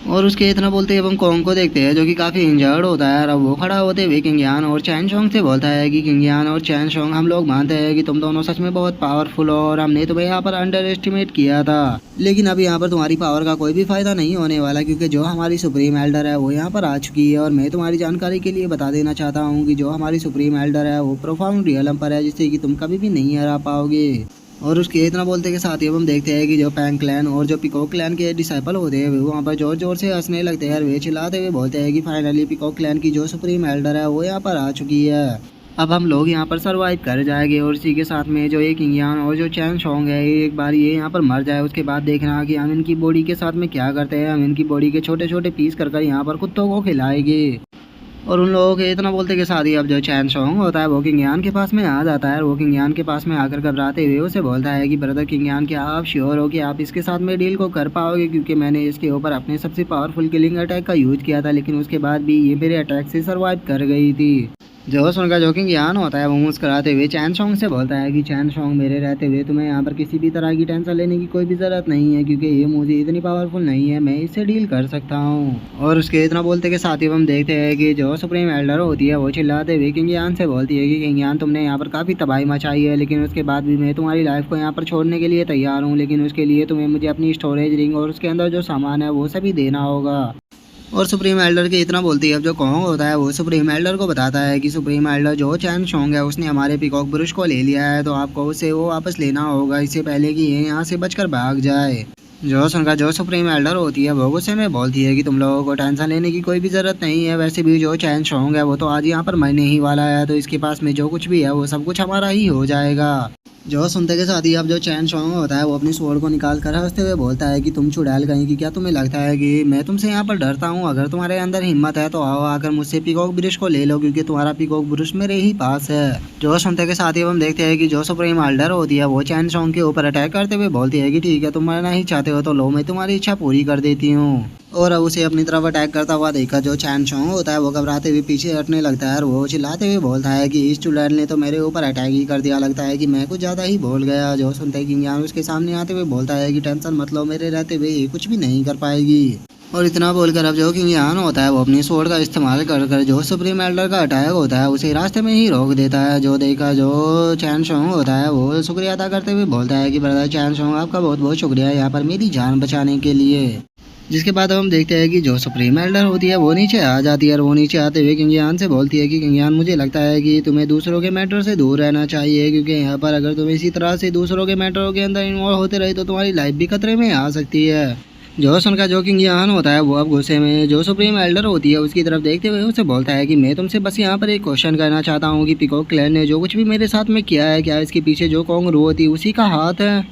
और उसके इतना बोलते ही हम कोंग को देखते हैं जो कि काफ़ी इंजर्ड होता है। और अब वो खड़ा होते हुए किंग यान और चैन सोंग से बोलता है कि किंग यान और चैन सोंग, हम लोग मानते हैं कि तुम दोनों सच में बहुत पावरफुल हो और हमने तुम्हें यहाँ पर अंडर एस्टिमेट किया था, लेकिन अभी यहाँ पर तुम्हारी पावर का कोई भी फायदा नहीं होने वाला, क्योंकि जो हमारी सुप्रीम एल्डर है वो यहाँ पर आ चुकी है। और मैं तुम्हारी जानकारी के लिए बता देना चाहता हूँ कि जो हमारी सुप्रीम एल्डर है वो प्रोफाउंड रियलम पर है, जिससे कि तुम कभी भी नहीं हरा पाओगे। और उसके इतना बोलते के साथ ही अब हम देखते हैं कि जो पैंग क्लैन और जो पीकॉक क्लैन के डिसाइपल होते हैं वो वहाँ पर जोर जोर से हंसने लगते हैं और वे चिल्लाते हुए बोलते हैं कि फाइनली पीकॉक क्लैन की जो सुप्रीम एल्डर है वो यहाँ पर आ चुकी है, अब हम लोग यहाँ पर सर्वाइव कर जाएंगे। और इसी के साथ में जो ये किंग यान और जो चैन सोंग है एक बार ये यहाँ पर मर जाए, उसके बाद देखना कि हम इनकी बॉडी के साथ में क्या करते हैं। हम इनकी बॉडी के छोटे छोटे पीस कर यहाँ पर कुत्तों को खिलाएंगे। और उन लोगों के इतना बोलते के साथ ही अब जो चैन सोंग होता है वो किंग यान के पास में आ जाता है और वो किंग यान के पास में आकर घबराते हुए उसे बोलता है कि ब्रदर किंग यान, क्या आप श्योर हो कि आप इसके साथ में डील को कर पाओगे, क्योंकि मैंने इसके ऊपर अपने सबसे पावरफुल किलिंग अटैक का यूज किया था, लेकिन उसके बाद भी ये मेरे अटैक से सर्वाइव कर गई थी। जो सुनकर जो किंग यान होता है वो मुस्कुराते हुए चैन सोंग से बोलता है कि चैन सोंग, मेरे रहते हुए तुम्हें यहाँ पर किसी भी तरह की टेंशन लेने की कोई भी ज़रूरत नहीं है, क्योंकि ये मुझे इतनी पावरफुल नहीं है, मैं इससे डील कर सकता हूँ। और उसके इतना बोलते के साथ ही हम देखते हैं कि जो सुप्रीम एल्डर होती है वो चिल्लाते हुए किंग यान से बोलती है कि किंग यान, तुमने यहाँ पर काफ़ी तबाही मचाई है, लेकिन उसके बाद भी मैं तुम्हारी लाइफ को यहाँ पर छोड़ने के लिए तैयार हूँ, लेकिन उसके लिए तुम्हें मुझे अपनी स्टोरेज रिंग और उसके अंदर जो सामान है वो सभी देना होगा। और सुप्रीम एल्डर के इतना बोलती है अब जो कॉन्ग होता है वो सुप्रीम एल्डर को बताता है कि सुप्रीम एल्डर जो चैन सोंग है उसने हमारे पीकॉक ब्रुश को ले लिया है, तो आपको उसे वो वापस लेना होगा इससे पहले कि ये यहाँ से बचकर भाग जाए। जो सुनकर जो सुप्रीम एल्डर होती है वो गुस्से में बोलती है कि तुम लोगों को टेंशन लेने की कोई भी ज़रूरत नहीं है, वैसे भी जो चैन सोंग है वो तो आज यहाँ पर मरने ही वाला है, तो इसके पास में जो कुछ भी है वो सब कुछ हमारा ही हो जाएगा। जो सुनते के साथ ही अब जो चैन सोंग होता है वो अपनी स्वॉर्ड को निकाल कर हंसते हुए बोलता है कि तुम चुड़ैल कहीं की, क्या तुम्हें लगता है कि मैं तुमसे यहाँ पर डरता हूँ? अगर तुम्हारे अंदर हिम्मत है तो आओ आकर मुझसे पीकॉक ब्रुश को ले लो, क्योंकि तुम्हारा पीकॉक ब्रुश मेरे ही पास है। जो सुनते के साथ ही हम देखते हैं कि जो सुप्रीम एल्डर होती है वो चैन सोंग के ऊपर अटैक करते हुए बोलती है कि ठीक है, तुम मरना ही चाहते हो तो लो, मैं तुम्हारी इच्छा पूरी कर देती हूँ। और अब उसे अपनी तरफ अटैक करता हुआ देखकर जो चैन सोंग होता है वो घबराते हुए पीछे हटने लगता है और वो चिल्लाते हुए बोलता है कि इस चुड़ैल ने तो मेरे ऊपर अटैक ही कर दिया, लगता है कि मैं कुछ ज़्यादा ही बोल गया। जो सुनते कि ज्ञान उसके सामने आते हुए बोलता है कि टेंशन मत लो, मेरे रहते हुए ये कुछ भी नहीं कर पाएगी। और इतना बोलकर अब जो किंग यान होता है वो अपनी स्वॉर्ड का इस्तेमाल कर कर जो सुप्रीम एल्डर का अटैक होता है उसे रास्ते में ही रोक देता है। जो देखा जो चैन सोंग होता है वो शुक्रिया अदा करते हुए बोलता है कि ब्रदर चैन सोंग, आपका बहुत बहुत शुक्रिया यहाँ पर मेरी जान बचाने के लिए। जिसके बाद हम देखते हैं कि जो सुप्रीम एल्डर होती है वो नीचे आ जाती है और वो नीचे आते हुए किंग यान से बोलती है कि किंग यान, मुझे लगता है कि तुम्हें दूसरों के मैटर से दूर रहना चाहिए, क्योंकि यहाँ पर अगर तुम इसी तरह से दूसरों के मैटरों के अंदर इन्वॉल्व होते रहे तो तुम्हारी लाइफ भी खतरे में आ सकती है। जो सुनकर जो किंग यान होता है वो अब गुस्से में जो सुप्रीम एल्डर होती है उसकी तरफ देखते हुए उसे बोलता है कि मैं तुमसे बस यहाँ पर एक क्वेश्चन करना चाहता हूँ कि पीकॉक क्लैन ने जो कुछ भी मेरे साथ में किया है, क्या इसके पीछे जो कांगारू होती है उसी का हाथ है?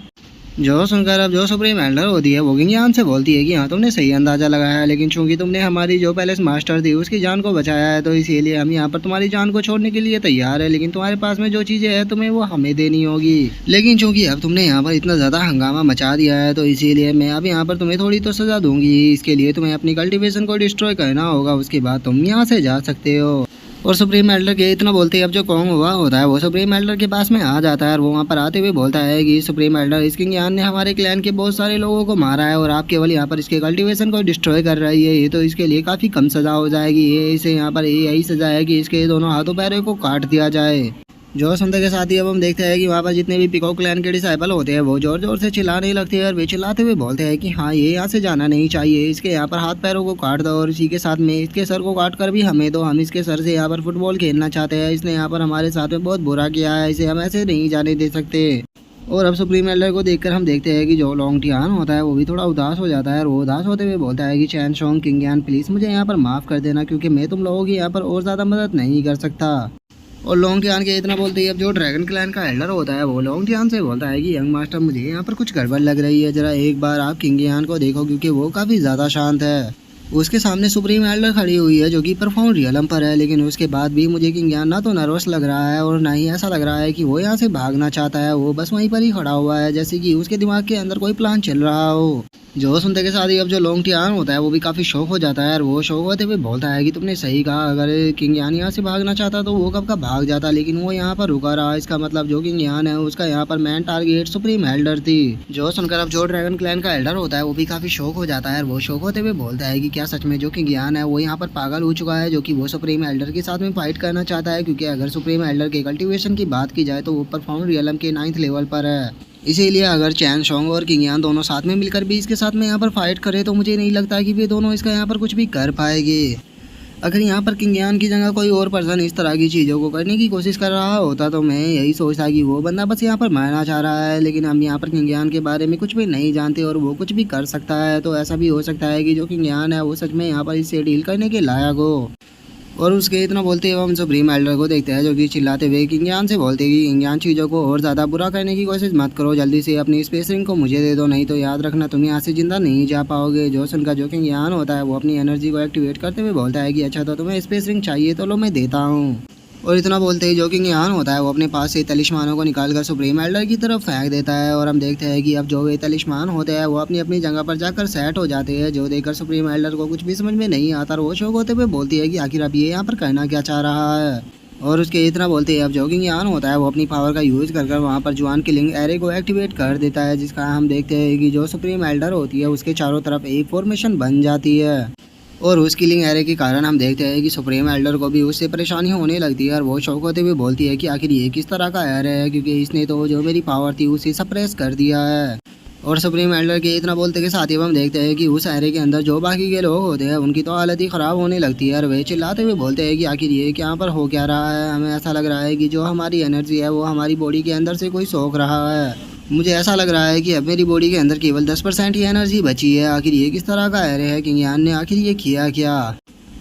जो सुनकर अब जो सुप्रीम एल्डर होती है वो किंग यान से बोलती है कि हाँ, तुमने सही अंदाजा लगाया है, लेकिन चूंकि तुमने हमारी जो पैलेस मास्टर थी उसकी जान को बचाया है तो इसीलिए हम यहाँ पर तुम्हारी जान को छोड़ने के लिए तैयार है, लेकिन तुम्हारे पास में जो चीज़ें हैं तुम्हें वो हमें देनी होगी। लेकिन चूंकि अब तुमने यहाँ पर इतना ज़्यादा हंगामा मचा दिया है तो इसीलिए मैं अब यहाँ पर तुम्हें थोड़ी तो सज़ा दूंगी। इसके लिए तुम्हें अपनी कल्टिवेशन को डिस्ट्रॉय करना होगा, उसके बाद तुम यहाँ से जा सकते हो। और सुप्रीम एल्डर के इतना बोलते ही अब जो कॉन्ग हुआ होता है वो सुप्रीम एल्डर के पास में आ जाता है और वो वहाँ पर आते हुए बोलता है कि सुप्रीम एल्डर, इस किंग यान ने हमारे क्लैन के बहुत सारे लोगों को मारा है और आप केवल यहाँ पर इसके कल्टीवेशन को डिस्ट्रॉय कर रही है, ये तो इसके लिए काफ़ी कम सज़ा हो जाएगी। ये इसे यहाँ पर यही सज़ा है कि इसके दोनों हाथों पैरों को काट दिया जाए। जो सुनते के साथ ही अब हम देखते हैं कि वहाँ पर जितने भी पीकॉक क्लैन के डिसाइबल होते हैं वो जोर जोर से चिल्लाने लगते हैं और वे चिल्लाते हुए बोलते हैं कि हाँ, ये यहाँ से जाना नहीं चाहिए, इसके यहाँ पर हाथ पैरों को काट दो और इसी के साथ में इसके सर को काट कर भी हमें दो, हम इसके सर से यहाँ पर फुटबॉल खेलना चाहते हैं, इसने यहाँ पर हमारे साथ में बहुत बुरा किया है, इसे हम ऐसे नहीं जाने दे सकते। और अब सुप्रीम एल्डर को देखकर हम देखते हैं कि जो लॉन्ग टियान होता है वो भी थोड़ा उदास हो जाता है और वो उदास होते हुए बोलता है कि चैन सोंग, किंग यान, प्लीज़ मुझे यहाँ पर माफ़ कर देना, क्योंकि मैं तुम लोगों की यहाँ पर और ज़्यादा मदद नहीं कर सकता। और लॉन्ग टियान के इतना बोलते ही अब जो ड्रैगन क्लैन का एल्डर होता है वो लॉन्ग टियान से बोलता है कि यंग मास्टर, मुझे यहाँ पर कुछ गड़बड़ लग रही है, जरा एक बार आप किंग यान को देखो, क्योंकि वो काफ़ी ज़्यादा शांत है। उसके सामने सुप्रीम एल्डर खड़ी हुई है जो कि परफॉर्म रियलम पर है, लेकिन उसके बाद भी मुझे किंग यान ना तो नर्वस लग रहा है और ना ही ऐसा लग रहा है कि वो यहाँ से भागना चाहता है, वो बस वहीं पर ही खड़ा हुआ है जैसे कि उसके दिमाग के अंदर कोई प्लान चल रहा हो। जो सुनते के साथ ही अब जो लॉन्ग टियान होता है वो भी काफ़ी शौक हो जाता है और वो शौक होते हुए बोलता है कि तुमने सही कहा, अगर किंग यान यहाँ से भागना चाहता तो वो कब का भाग जाता, लेकिन वो यहाँ पर रुका रहा, इसका मतलब जो किंग यान है उसका यहाँ पर मेन टारगेट सुप्रीम एल्डर थी। जो सुनकर अब जो ड्रैगन क्लैन का एल्डर होता है वो भी काफ़ी शौक हो जाता है और वो शौक होते हुए बोलता है कि क्या सच में जो किंग यान है वो यहाँ पर पागल हो चुका है, जो कि वो सुप्रीम एल्डर के साथ में फाइट करना चाहता है, क्योंकि अगर सुप्रीम एल्डर के कल्टीवेशन की बात की जाए तो वो परफॉर्म रियलम के 9th लेवल पर है। इसीलिए अगर चैन सोंग और किंग यान दोनों साथ में मिलकर भी इसके साथ में यहाँ पर फाइट करे तो मुझे नहीं लगता कि वे दोनों इसका यहाँ पर कुछ भी कर पाएंगे। अगर यहाँ पर किंग यान की जगह कोई और पर्सन इस तरह की चीज़ों को करने की कोशिश कर रहा होता तो मैं यही सोचता कि वो बंदा बस यहाँ पर मारना चाह रहा है, लेकिन हम यहाँ पर किंग यान के बारे में कुछ भी नहीं जानते और वो कुछ भी कर सकता है, तो ऐसा भी हो सकता है कि जो किंग यान है वो सच में यहाँ पर इससे डील करने के लायक हो। और उसके इतना बोलते हुए हम सुप्रीम एल्डर को देखते हैं जो कि चिल्लाते हुए किंग यान से बोलते हैं कि किंग यान, चीज़ों को और ज़्यादा बुरा करने की कोशिश मत करो, जल्दी से अपनी स्पेस रिंग को मुझे दे दो, नहीं तो याद रखना तुम यहाँ से जिंदा नहीं जा पाओगे। जो सुनकर जो किंग यान होता है वो अपनी एनर्जी को एक्टिवेट करते हुए बोलता है कि अच्छा, तो तुम्हें स्पेस रिंग चाहिए तो लो मैं देता हूँ। और इतना बोलते ही जो किंग यान होता है वो अपने पास से तलिस्मानों को निकालकर सुप्रीम एल्डर की तरफ फेंक देता है और हम देखते हैं कि अब जो वे तलिस्मान होते हैं वो अपनी अपनी जगह पर जाकर सेट हो जाते हैं। जो देखकर सुप्रीम एल्डर को कुछ भी समझ में नहीं आता और वो शौक होते हुए बोलती है कि आखिर अब ये यहाँ पर करना क्या चाह रहा है। और उसके इतना बोलते ही अब जो किंग यान होता है वो अपनी पावर का यूज़ कर वहाँ पर जुआन किलिंग एरे को एक्टिवेट कर देता है, जिसका हम देखते हैं कि जो सुप्रीम एल्डर होती है उसके चारों तरफ एक फॉर्मेशन बन जाती है। और उस किलिंग एरे के कारण हम देखते हैं कि सुप्रीम एल्डर को भी उससे परेशानी होने लगती है और वो शौक होते हुए बोलती है कि आखिर ये किस तरह का एरे है, क्योंकि इसने तो जो मेरी पावर थी उसे सप्रेस कर दिया है। और सुप्रीम एल्डर के इतना बोलते के साथ ही अब हम देखते हैं कि उस एरे के अंदर जो बाकी के लोग होते हैं उनकी तो हालत ही ख़राब होने लगती है और वे चिल्लाते हुए बोलते हैं कि आखिर ये यहाँ पर हो क्या रहा है। हमें ऐसा लग रहा है कि जो हमारी एनर्जी है वो हमारी बॉडी के अंदर से कोई सोख रहा है। मुझे ऐसा लग रहा है कि अब मेरी बॉडी के अंदर केवल 10% ही एनर्जी बची है। आखिर ये किस तरह का एरे है, किंगयान ने आखिर ये किया क्या।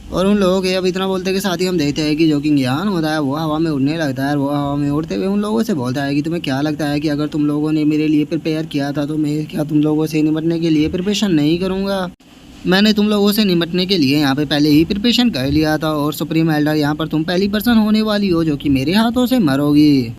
और उन लोगों के अब इतना बोलते के साथ ही हम देखते हैं कि जो किंगयान होता है वो हवा में उड़ने लगता है। वो हवा में उड़ते हुए उन लोगों से बोलता है कि तुम्हें क्या लगता है कि अगर तुम लोगों ने मेरे लिए प्रिपेयर किया था तो मैं क्या तुम लोगों से निपटने के लिए प्रिपरेशन नहीं करूँगा। मैंने तुम लोगों से निपटने के लिए यहाँ पे पहले ही प्रिपरेशन कर लिया था और सुप्रीम एल्डर यहाँ पर तुम पहली पर्सन होने वाली हो जो कि मेरे हाथों से मरोगी।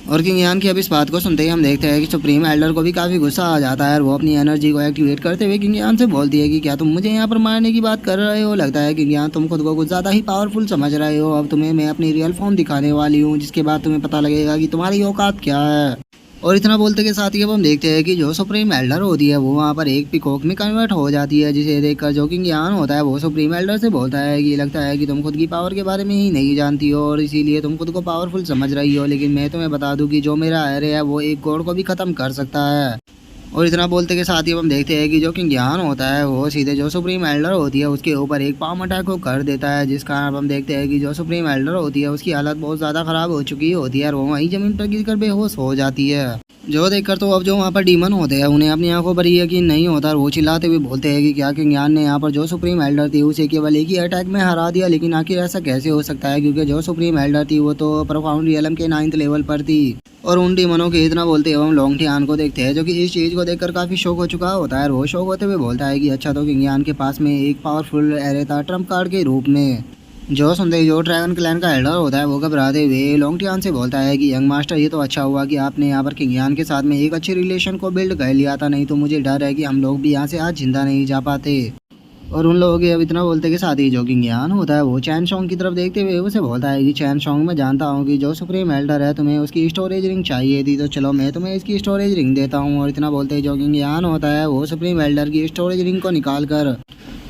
और किंगयान की अब इस बात को सुनते ही हम देखते हैं कि सुप्रीम एल्डर को भी काफ़ी गुस्सा आ जाता है और वो अपनी एनर्जी को एक्टिवेट करते हुए किंगयान से बोलती है कि क्या तुम मुझे यहाँ पर मारने की बात कर रहे हो। लगता है किंगयान तुम खुद को कुछ ज़्यादा ही पावरफुल समझ रहे हो। अब तुम्हें मैं अपनी रियल फॉर्म दिखाने वाली हूँ जिसके बाद तुम्हें पता लगेगा कि तुम्हारी औकात क्या है। और इतना बोलते के साथ ही अब हम देखते हैं कि जो सुप्रीम एल्डर होती है वो वहाँ पर एक पिकॉक में कन्वर्ट हो जाती है, जिसे देखकर जो किंगयान होता है वो सुप्रीम एल्डर से बोलता है कि लगता है कि तुम खुद की पावर के बारे में ही नहीं जानती हो और इसीलिए तुम खुद को पावरफुल समझ रही हो। लेकिन मैं तुम्हें बता दूं कि जो मेरा एरे है वो एक गॉड को भी ख़त्म कर सकता है। और इतना बोलते के साथ ही हम देखते हैं कि जो किंगयान होता है वो सीधे जो सुप्रीम एल्डर होती है उसके ऊपर एक पाम अटैक को कर देता है, जिस कारण हम देखते हैं कि जो सुप्रीम एल्डर होती है उसकी हालत बहुत ज़्यादा ख़राब हो चुकी होती है और वो वहीं ज़मीन पर गिरकर बेहोश हो जाती है। जो देखकर तो अब जो वहाँ पर डीमन होते हैं उन्हें अपनी आंखों पर यकीन नहीं होता और वो चिल्लाते हुए बोलते हैं कि क्या किंगयान ने यहाँ पर जो सुप्रीम एल्डर थी उसे केवल एक ही अटैक में हरा दिया। लेकिन आखिर ऐसा कैसे हो सकता है, क्योंकि जो सुप्रीम एल्डर थी वो तो प्रोफाउंड रियलम के 9th लेवल पर थी। और उन डीमनों के इतना बोलते हुए हम लॉन्गटियान को देखते हैं जो कि इस चीज़ को देखकर काफ़ी शौक हो चुका होता है और वो शौक होते हुए बोलता है कि अच्छा तो किंगयान के पास में एक पावरफुल एरे था ट्रम्प कार्ड के रूप में। जो सुनते ही जो ड्रैगन क्लैन का एल्डर होता है वो घबराते हुए लॉन्गटियान से बोलता है कि यंग मास्टर ये तो अच्छा हुआ कि आपने यहाँ पर किंगयान के साथ में एक अच्छे रिलेशन को बिल्ड कर लिया था, नहीं तो मुझे डर है कि हम लोग भी यहाँ से आज जिंदा नहीं जा पाते। और उन लोगों के अब इतना बोलते के साथ ही जो किंगयान होता है वो चैन शोंग की तरफ देखते हुए उसे बोलता है कि चैन शोंग मैं जानता हूँ कि जो सुप्रीम एल्डर है तुम्हें उसकी स्टोरेज रिंग चाहिए थी, तो चलो मैं तुम्हें इसकी स्टोरेज रिंग देता हूँ। और इतना बोलते ही जो किंगयान होता है वो सुप्रीम एल्डर की स्टोरेज रिंग को निकाल कर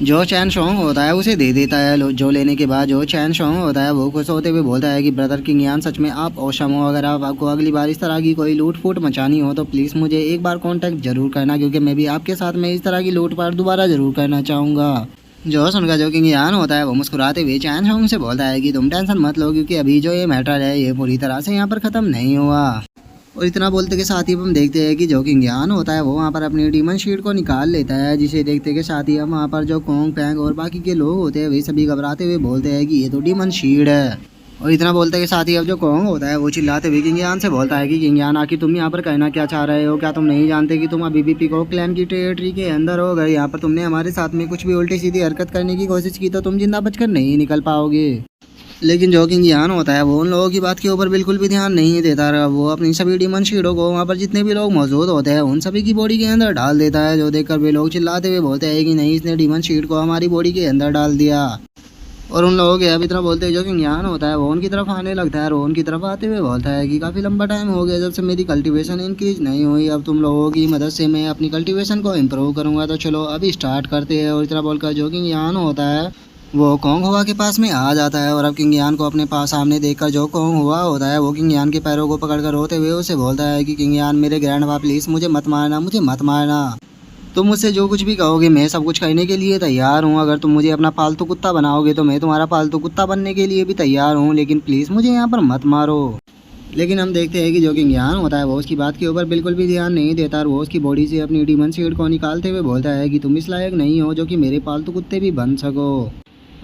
जो चैन शोंग होता है उसे दे देता है। जो लेने के बाद जो चैन शोंग होता है वो खुश होते हुए बोलता है कि ब्रदर किंगयान सच में आप औसम हो। अगर आपको अगली बार इस तरह की कोई लूट फूट मचानी हो तो प्लीज़ मुझे एक बार कांटेक्ट जरूर करना, क्योंकि मैं भी आपके साथ में इस तरह की लूट पाट दोबारा ज़रूर करना चाहूँगा। जो सुनकर जो किंगयान होता है वो मुस्कुराते हुए चैन शोंग से बोलता है कि तुम टेंशन मत लो, क्योंकि अभी जो ये मैटर है ये पूरी तरह से यहाँ पर ख़त्म नहीं हुआ। और इतना बोलते के साथ ही हम देखते हैं कि जो किंगयान होता है वो वहाँ पर अपनी डीमन शीट को निकाल लेता है, जिसे देखते के साथ ही हम वहाँ पर जो कोंग पैंग और बाकी के लोग होते हैं वे सभी घबराते हुए बोलते हैं कि ये तो डीमन शीट है। और इतना बोलते के साथ ही अब जो कोंग होता है वो चिल्लाते हुए किंगयान से बोलता है कि किंगयान आखिर तुम यहाँ पर कहना क्या चाह रहे हो, क्या तुम नहीं जानते कि तुम अभी भी पीकॉक क्लैन की टेरिटरी के अंदर हो। अगर यहाँ पर तुमने हमारे साथ में कुछ भी उल्टी सीधी हरकत करने की कोशिश की तो तुम जिंदा बचकर नहीं निकल पाओगे। लेकिन जो किंगयान होता है वो उन लोगों की बात के ऊपर बिल्कुल भी ध्यान नहीं देता रहा। वो अपनी सभी डीमन शीटों को वहाँ पर जितने भी लोग मौजूद होते हैं उन सभी की बॉडी के अंदर डाल देता है, जो देखकर वे लोग चिल्लाते हुए बोलते हैं कि नहीं, इसने डीमन शीट को हमारी बॉडी के अंदर डाल दिया। और उन लोगों के अब इतना बोलते हैं जो किंगयान होता है वो उनकी तरफ आने लगता है और वो उनकी तरफ आते हुए बोलता है कि काफ़ी लंबा टाइम हो गया जब से मेरी कल्टीवेशन इंक्रीज नहीं हुई। अब तुम लोगों की मदद से मैं अपनी कल्टीवेशन को इम्प्रूव करूँगा, तो चलो अभी स्टार्ट करते हैं। और इतना बोलकर जो किंगयान होता है वो कोंग हुआ के पास में आ जाता है और अब किंगयान को अपने पास सामने देखकर जो कोंग हुआ होता है वो किंगयान के पैरों को पकड़कर रोते हुए उसे बोलता है कि किंगयान मेरे ग्रैंडपा प्लीज़ मुझे मत मारना, मुझे मत मारना। तुम मुझसे जो कुछ भी कहोगे मैं सब कुछ करने के लिए तैयार हूँ। अगर तुम मुझे अपना पालतू कुत्ता बनाओगे तो मैं तुम्हारा पालतू कुत्ता बनने के लिए भी तैयार हूँ, लेकिन प्लीज़ मुझे यहाँ पर मत मारो। लेकिन हम देखते हैं कि जो किंगयान होता है वो उसकी बात के ऊपर बिल्कुल भी ध्यान नहीं देता और वो उसकी बॉडी से अपनी डीमन शीट को निकालते हुए बोलता है कि तुम इस लायक नहीं हो जो कि मेरे पालतू कुत्ते भी बन सको।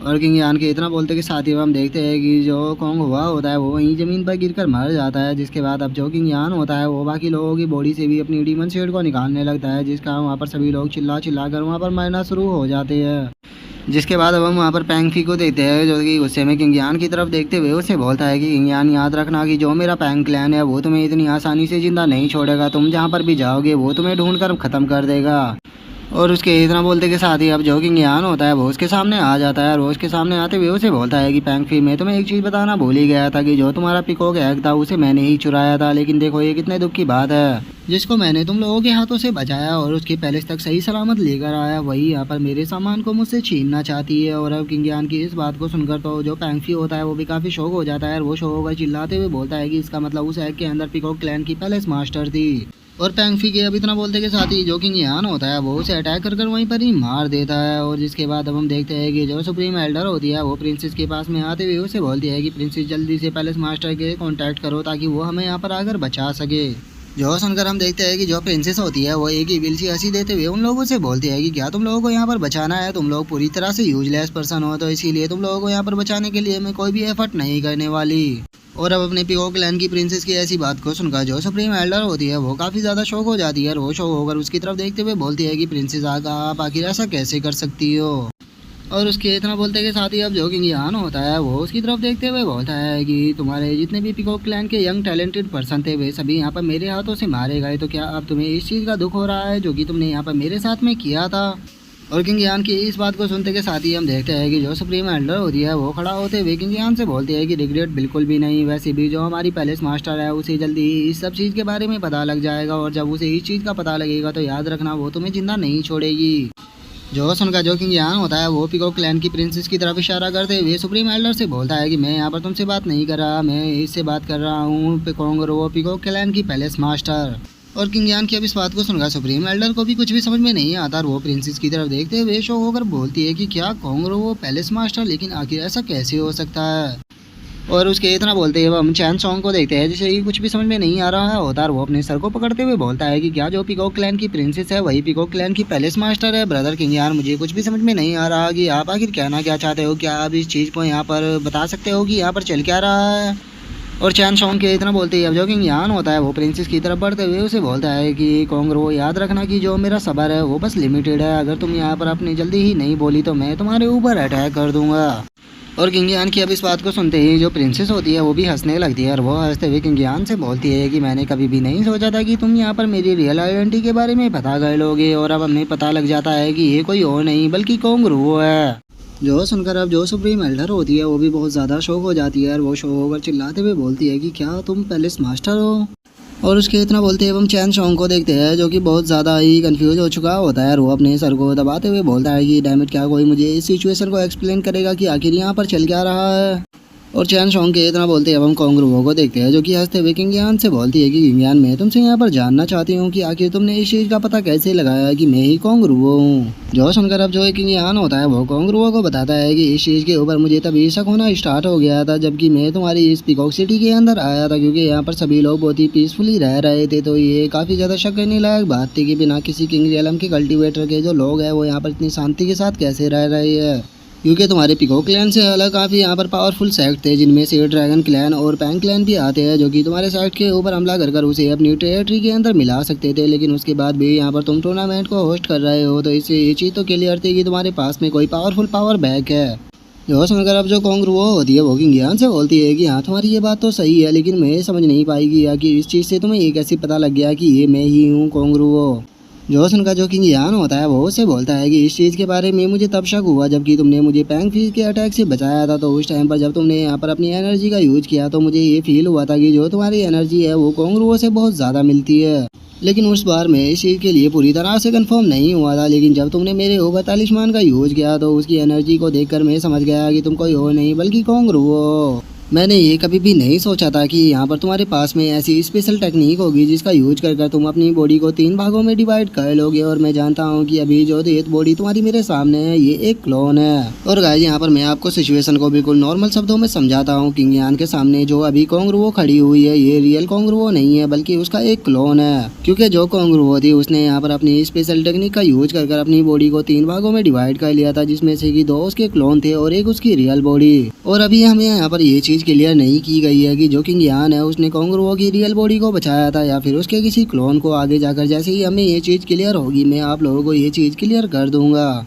और किंगयान के इतना बोलते के साथ ही हम देखते हैं कि जो कोंग हुआ होता है वो वहीं ज़मीन पर गिरकर मर जाता है, जिसके बाद अब जो किंगयान होता है वो बाकी लोगों की बॉडी से भी अपनी डीमन शीट को निकालने लगता है, जिसका वहाँ पर सभी लोग चिल्ला चिल्ला कर वहाँ पर मरना शुरू हो जाते हैं। जिसके बाद अब हम वहाँ पर पैंगफी को देखते हैं जो कि गुस्से में किंगयान की तरफ देखते हुए उसे बोलता है कि किंगयान याद रखना कि जो मेरा पैंग क्लैन है वो तुम्हें इतनी आसानी से जिंदा नहीं छोड़ेगा, तुम जहाँ पर भी जाओगे वो तुम्हें ढूंढ कर ख़त्म कर देगा। और उसके इतना बोलते के साथ ही अब जो किंगयान होता है वो उसके सामने आ जाता है और वो उसके सामने आते हुए उसे बोलता है कि पैंगफी मैं तुम्हें एक चीज़ बताना भूल ही गया था कि जो तुम्हारा पिकॉक एग था उसे मैंने ही चुराया था। लेकिन देखो ये कितने दुख की बात है, जिसको मैंने तुम लोगों के हाथों से बचाया और उसके पैलेस तक सही सलामत लेकर आया, वही यहाँ पर मेरे सामान को मुझसे छीनना चाहती है। और अब किंग यान की इस बात को सुनकर तो जो पैंगफी होता है वो भी काफ़ी शौक हो जाता है और वो शौक होकर चिल्लाते हुए बोलता है कि इसका मतलब उस एग के अंदर पीकॉक क्लैन की पैलेस मास्टर थी। और पैंगफी के अब इतना बोलते के साथ ही जो किंग यान होता है वो उसे अटैक कर वहीं पर ही मार देता है। और जिसके बाद अब हम देखते हैं कि जो सुप्रीम एल्डर होती है वो प्रिंसेस के पास में आते हुए उसे बोलती है कि प्रिंसेस जल्दी से पैलेस मास्टर के कांटेक्ट करो ताकि वो हमें यहाँ पर आकर बचा सके। जो सुनकर हम देखते हैं कि जो प्रिंसेस होती है वो एक ही विल सी हंसी देते हुए उन लोगों से बोलती है कि क्या तुम लोगों को यहाँ पर बचाना है, तुम लोग पूरी तरह से यूजलेस पर्सन हो, तो इसीलिए तुम लोगों को यहाँ पर बचाने के लिए मैं कोई भी एफर्ट नहीं करने वाली। और अब अपने पीकॉक क्लैन की प्रिंसेस की ऐसी बात को सुनकर जो सुप्रीम एल्डर होती है वो काफ़ी ज़्यादा शौक हो जाती है और वो शौक होकर उसकी तरफ देखते हुए बोलती है कि प्रिंसेस आगा आप आखिर ऐसा कैसे कर सकती हो। और उसके इतना बोलते के साथ ही अब जो किंग यान होता है वो उसकी तरफ देखते हुए बोलता है कि तुम्हारे जितने भी पीकॉक क्लैन के यंग टैलेंटेड पर्सन थे वे सभी यहाँ पर मेरे हाथों से मारे गए, तो क्या अब तुम्हें इस चीज़ का दुख हो रहा है जो कि तुमने यहाँ पर मेरे साथ में किया था। और किंग यान की इस बात को सुनते के साथ ही हम देखते हैं कि जो सुप्रीम एल्डर होती है वो खड़ा होते हुए किंग यान से बोलती है कि रिग्रेट बिल्कुल भी नहीं, वैसे भी जो हमारी पैलेस मास्टर है उसे जल्दी ही इस सब चीज़ के बारे में पता लग जाएगा और जब उसे इस चीज़ का पता लगेगा तो याद रखना वो तुम्हें जिंदा नहीं छोड़ेगी। जो सुनकर जो किंग यान होता है वो पीकॉक क्लैन की प्रिंसेस की तरफ इशारा करते हुए सुप्रीम एल्डर से बोलता है कि मैं यहाँ पर तुमसे बात नहीं कर रहा, मैं इससे बात कर रहा हूँ पीकॉक क्लैन की पैलेस मास्टर। और किंग यान की अब इस बात को सुनकर सुप्रीम एल्डर को भी कुछ भी समझ में नहीं आता और वो प्रिंसेस की तरफ देखते हुए शौक होकर बोलती है कि क्या वो पैलेस मास्टर, लेकिन आखिर ऐसा कैसे हो सकता है। और उसके इतना बोलते हुए हम चैन सॉन्ग को देखते हैं जिसे कुछ भी समझ में नहीं आ रहा होता और वो अपने सर को पकड़ते हुए बोलता है कि क्या जो पीकॉक क्लैन की प्रिंसेस है वही पीकॉक क्लैन की पैलेस मास्टर है। ब्रदर किंग यान मुझे कुछ भी समझ में नहीं आ रहा कि आप आखिर कहना क्या चाहते हो, क्या आप इस चीज़ को यहाँ पर बता सकते हो कि यहाँ पर चल क्या रहा है। और चैन सॉन्ग के इतना बोलते ही अब जो किंग यान होता है वो प्रिंसेस की तरफ बढ़ते हुए उसे बोलता है कि वो याद रखना कि जो मेरा सब्र है वो बस लिमिटेड है, अगर तुम यहाँ पर अपनी जल्दी ही नहीं बोली तो मैं तुम्हारे ऊपर अटैक कर दूंगा। और किंग यान की अब इस बात को सुनते ही जो प्रिंसेस होती है वो भी हंसने लगती है और वो हंसते हुए किंग यान से बोलती है कि मैंने कभी भी नहीं सोचा था कि तुम यहाँ पर मेरी रियल आइडेंटिटी के बारे में पता कर लोगे और अब हमें पता लग जाता है कि ये कोई और नहीं बल्कि कोंगरू है। जो सुनकर अब जो सुप्रीम एल्डर होती है वो भी बहुत ज़्यादा शौक हो जाती है और वो शौक होकर चिल्लाते हुए बोलती है कि क्या तुम पैलेस मास्टर हो। और उसके इतना बोलते हुए हम चैन सॉन्ग को देखते हैं जो कि बहुत ज़्यादा ही कंफ्यूज हो चुका होता है और वो अपने सर को दबाते हुए बोलता है कि डैमेट क्या कोई मुझे इस सिचुएशन को एक्सप्लेन करेगा कि आखिर यहाँ पर चल क्या रहा है। और चैन सॉन्ग के इतना बोलते हैं अब हम कोंगरू को देखते हैं जो कि हंसते हुए किंग यान से बोलती है कि किंग यान मैं तुमसे यहाँ पर जानना चाहती हूँ कि आखिर तुमने इस चीज़ का पता कैसे लगाया कि मैं ही कोंगरू हूँ। जो सुनकर अब जो किंग यान होता है वो कोंगरू को बताता है कि इस चीज़ के ऊपर मुझे तभी शक होना स्टार्ट हो गया था जबकि मैं तुम्हारी इस पीकॉक सिटी के अंदर आया था, क्योंकि यहाँ पर सभी लोग बहुत ही पीसफुली रह रहे थे, तो ये काफ़ी ज़्यादा शक करने लायक बात थी कि बिना किसी किंग रियलम के कल्टिवेटर के जो लोग हैं वो यहाँ पर इतनी शांति के साथ कैसे रह रहे हैं। क्योंकि तुम्हारे पीकॉक क्लैन से अलग काफ़ी यहाँ पर पावरफुल सेक्ट थे जिनमें से ड्रैगन क्लैन और पैंग क्लैन भी आते हैं जो कि तुम्हारे सेक्ट के ऊपर हमला कर उसे अपनी टेरिटरी के अंदर मिला सकते थे, लेकिन उसके बाद भी यहाँ पर तुम टूर्नामेंट को होस्ट कर रहे हो, तो इससे ये चीज़ तो क्लियर थी कि तुम्हारे पास में कोई पावरफुल पावर बैक है। जो सुनकर अब जो कोंगरू होती है वो किंग यान से बोलती है कि हाँ तुम्हारी ये बात तो सही है, लेकिन मैं समझ नहीं पाएगी कि इस चीज़ से तुम्हें ये कैसे पता लग गया कि ये मैं ही हूँ कोंगरू। जो सुनकर जो किंग यान होता है वो उससे बोलता है कि इस चीज़ के बारे में मुझे तब शक हुआ जबकि तुमने मुझे पैंग फीस के अटैक से बचाया था, तो उस टाइम पर जब तुमने यहाँ पर अपनी एनर्जी का यूज किया तो मुझे ये फील हुआ था कि जो तुम्हारी एनर्जी है वो कोंगरुओं से बहुत ज़्यादा मिलती है। लेकिन उस बार मैं इस चीज़ के लिए पूरी तरह से कंफर्म नहीं हुआ था, लेकिन जब तुमने मेरे ऊपर तालिस्मान का यूज किया तो उसकी एनर्जी को देखकर मैं समझ गया कि तुम कोई और नहीं बल्कि कोंगरू हो। मैंने ये कभी भी नहीं सोचा था कि यहाँ पर तुम्हारे पास में ऐसी स्पेशल टेक्निक होगी जिसका यूज कर तुम अपनी बॉडी को 3 भागों में डिवाइड कर लोगे, और मैं जानता हूँ कि अभी जो बॉडी तुम्हारी मेरे सामने है ये एक क्लोन है। और गाइस यहाँ पर मैं आपको सिचुएशन को बिल्कुल नॉर्मल शब्दों में समझाता हूँ। किंग यान के सामने जो अभी कोंगरू खड़ी हुई है ये रियल कोंगरू नहीं है बल्कि उसका एक क्लोन है, क्योंकि जो कोंगरू थी उसने यहाँ पर अपनी स्पेशल टेक्निक का यूज कर अपनी बॉडी को 3 भागों में डिवाइड कर लिया था, जिसमें से कि 2 उसके क्लोन थे और एक उसकी रियल बॉडी। और अभी हमें यहाँ पर ये चीज क्लियर नहीं की गई है कि जो किंग यान है उसने कोंगरू की रियल बॉडी को बचाया था या फिर उसके किसी क्लोन को। आगे जाकर जैसे ही हमें ये चीज़ क्लियर होगी मैं आप लोगों को ये चीज़ क्लियर कर दूंगा।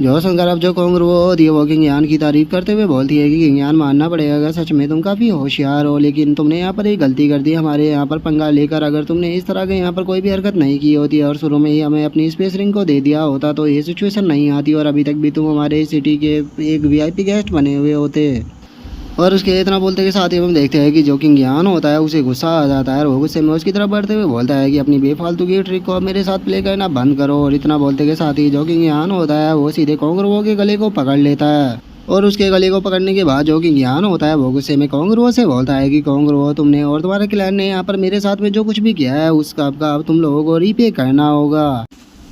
जो सुनकर अब जो कोंगरू होती है वो किंग यान की तारीफ करते हुए बोलती है कि किंग यान मानना पड़ेगा, सच में तुम काफ़ी होशियार हो, लेकिन तुमने यहाँ पर एक गलती कर दी हमारे यहाँ पर पंगा लेकर। अगर तुमने इस तरह के यहाँ पर कोई भी हरकत नहीं की होती और शुरू में ही हमें अपनी स्पेस रिंग को दे दिया होता तो ये सिचुएशन नहीं आती और अभी तक भी तुम हमारे सिटी के एक VIP गेस्ट बने हुए होते। और उसके इतना बोलते के साथ ही हम देखते हैं कि जो किंग यान होता है उसे गुस्सा आ जाता है और वो गुस्से में उसकी तरफ बढ़ते हुए बोलता है कि अपनी बेफालतू की ट्रिक को अब मेरे साथ प्ले करना बंद करो। और इतना बोलते के साथ ही जो किंग यान होता है वो सीधे कोंगरुओ के गले को पकड़ लेता है। और उसके गले को पकड़ने के बाद जो किंग यान होता है वो गुस्से में कोंगरुओ से बोलता है कि कोंगरुओ, तुमने और तुम्हारे क्लैन ने यहाँ पर मेरे साथ में जो कुछ भी किया है उसका अब तुम लोगों को रीपे करना होगा।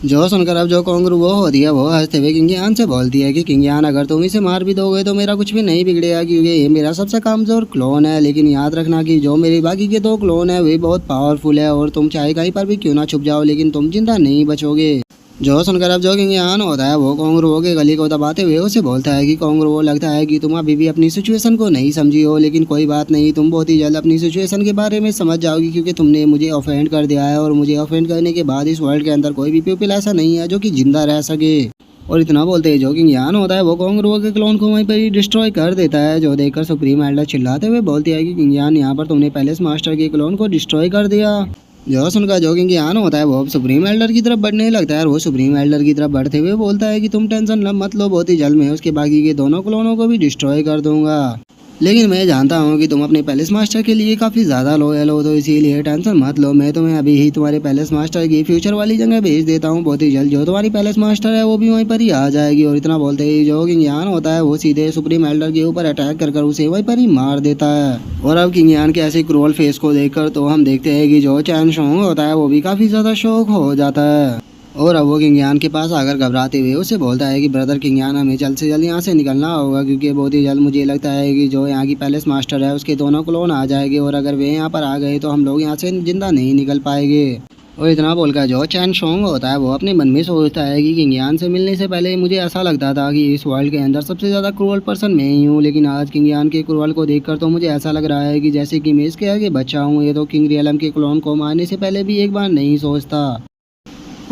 जो सुनकर अब जो कोंगरुओ होती है वो हंसते हुए किंग यान से बोलती है कि किंग यान, अगर तुम इसे मार भी दोगे तो मेरा कुछ भी नहीं बिगड़ेगा, क्योंकि ये मेरा सबसे कमजोर क्लोन है। लेकिन याद रखना कि जो मेरे बाकी के 2 क्लोन है वे बहुत पावरफुल है और तुम चाहे कहीं पर भी क्यों ना छुप जाओ लेकिन तुम जिंदा नहीं बचोगे। जो सुनकर अब जो किंग यान होता है वो कोंगरुओ के गले को दबाते हुए उसे बोलता है कि कोंगरुओ, लगता है कि तुम अभी भी अपनी सिचुएशन को नहीं समझी हो, लेकिन कोई बात नहीं, तुम बहुत ही जल्द अपनी सिचुएशन के बारे में समझ जाओगी, क्योंकि तुमने मुझे ऑफेंड कर दिया है और मुझे ऑफेंड करने के बाद इस वर्ल्ड के अंदर कोई भी पीपल ऐसा नहीं है जो कि जिंदा रह सके। और इतना बोलते ही जो किंग यान होता है वो कोंगरुओ के क्लोन को वहीं पर ही डिस्ट्रॉय कर देता है। जो देखकर सुप्रीम एल्डर चिल्लाते हुए बोलती है कि किंग यान, यहाँ पर तुमने पैलेस मास्टर के क्लोन को डिस्ट्रॉय कर दिया। जो सुनकर जो किंग यान होता है वो अब सुप्रीम एल्डर की तरफ बढ़ने लगता है और वो सुप्रीम एल्डर की तरफ बढ़ते हुए बोलता है कि तुम टेंशन मत लो, बहुत ही जल्द मैं उसके बाकी के दोनों क्लोनों को भी डिस्ट्रॉय कर दूंगा। लेकिन मैं जानता हूँ कि तुम अपने पैलेस मास्टर के लिए काफ़ी ज़्यादा लॉयल हो, तो इसीलिए टेंशन मत लो, मैं तुम्हें अभी ही तुम्हारे पैलेस मास्टर की फ्यूचर वाली जगह भेज देता हूँ। बहुत ही जल्द जो तुम्हारी पैलेस मास्टर है वो भी वहीं पर ही आ जाएगी। और इतना बोलते ही जो किंग यान होता है वो सीधे सुप्रीम एल्डर के ऊपर अटैक कर उसे वहीं पर ही मार देता है। और अब किंग यान के ऐसे क्रूअल फेस को देखकर तो हम देखते हैं कि जो चैन सोंग होता है वो भी काफ़ी ज़्यादा शौक हो जाता है। और अब वो किंग यान के पास आकर घबराते हुए उसे बोलता है कि ब्रदर किंग यान, हमें जल्द से जल्द यहाँ से निकलना होगा, क्योंकि बहुत ही जल्द मुझे लगता है कि जो यहाँ की पैलेस मास्टर है उसके दोनों क्लोन आ जाएंगे और अगर वे यहाँ पर आ गए तो हम लोग यहाँ से जिंदा नहीं निकल पाएंगे। और इतना बोलकर जो चैन सोंग होता है वो अपने मन में सोचता है कि किंग यान से मिलने से पहले मुझे ऐसा लगता था कि इस वर्ल्ड के अंदर सबसे ज़्यादा क्रूअल पर्सन मैं ही हूँ, लेकिन आज किंग यान के क्रूअल को देखकर तो मुझे ऐसा लग रहा है कि जैसे कि मैं इसके आगे बच्चा हूँ। ये तो किंग रियलम के क्लोन को मारने से पहले भी एक बार नहीं सोचता।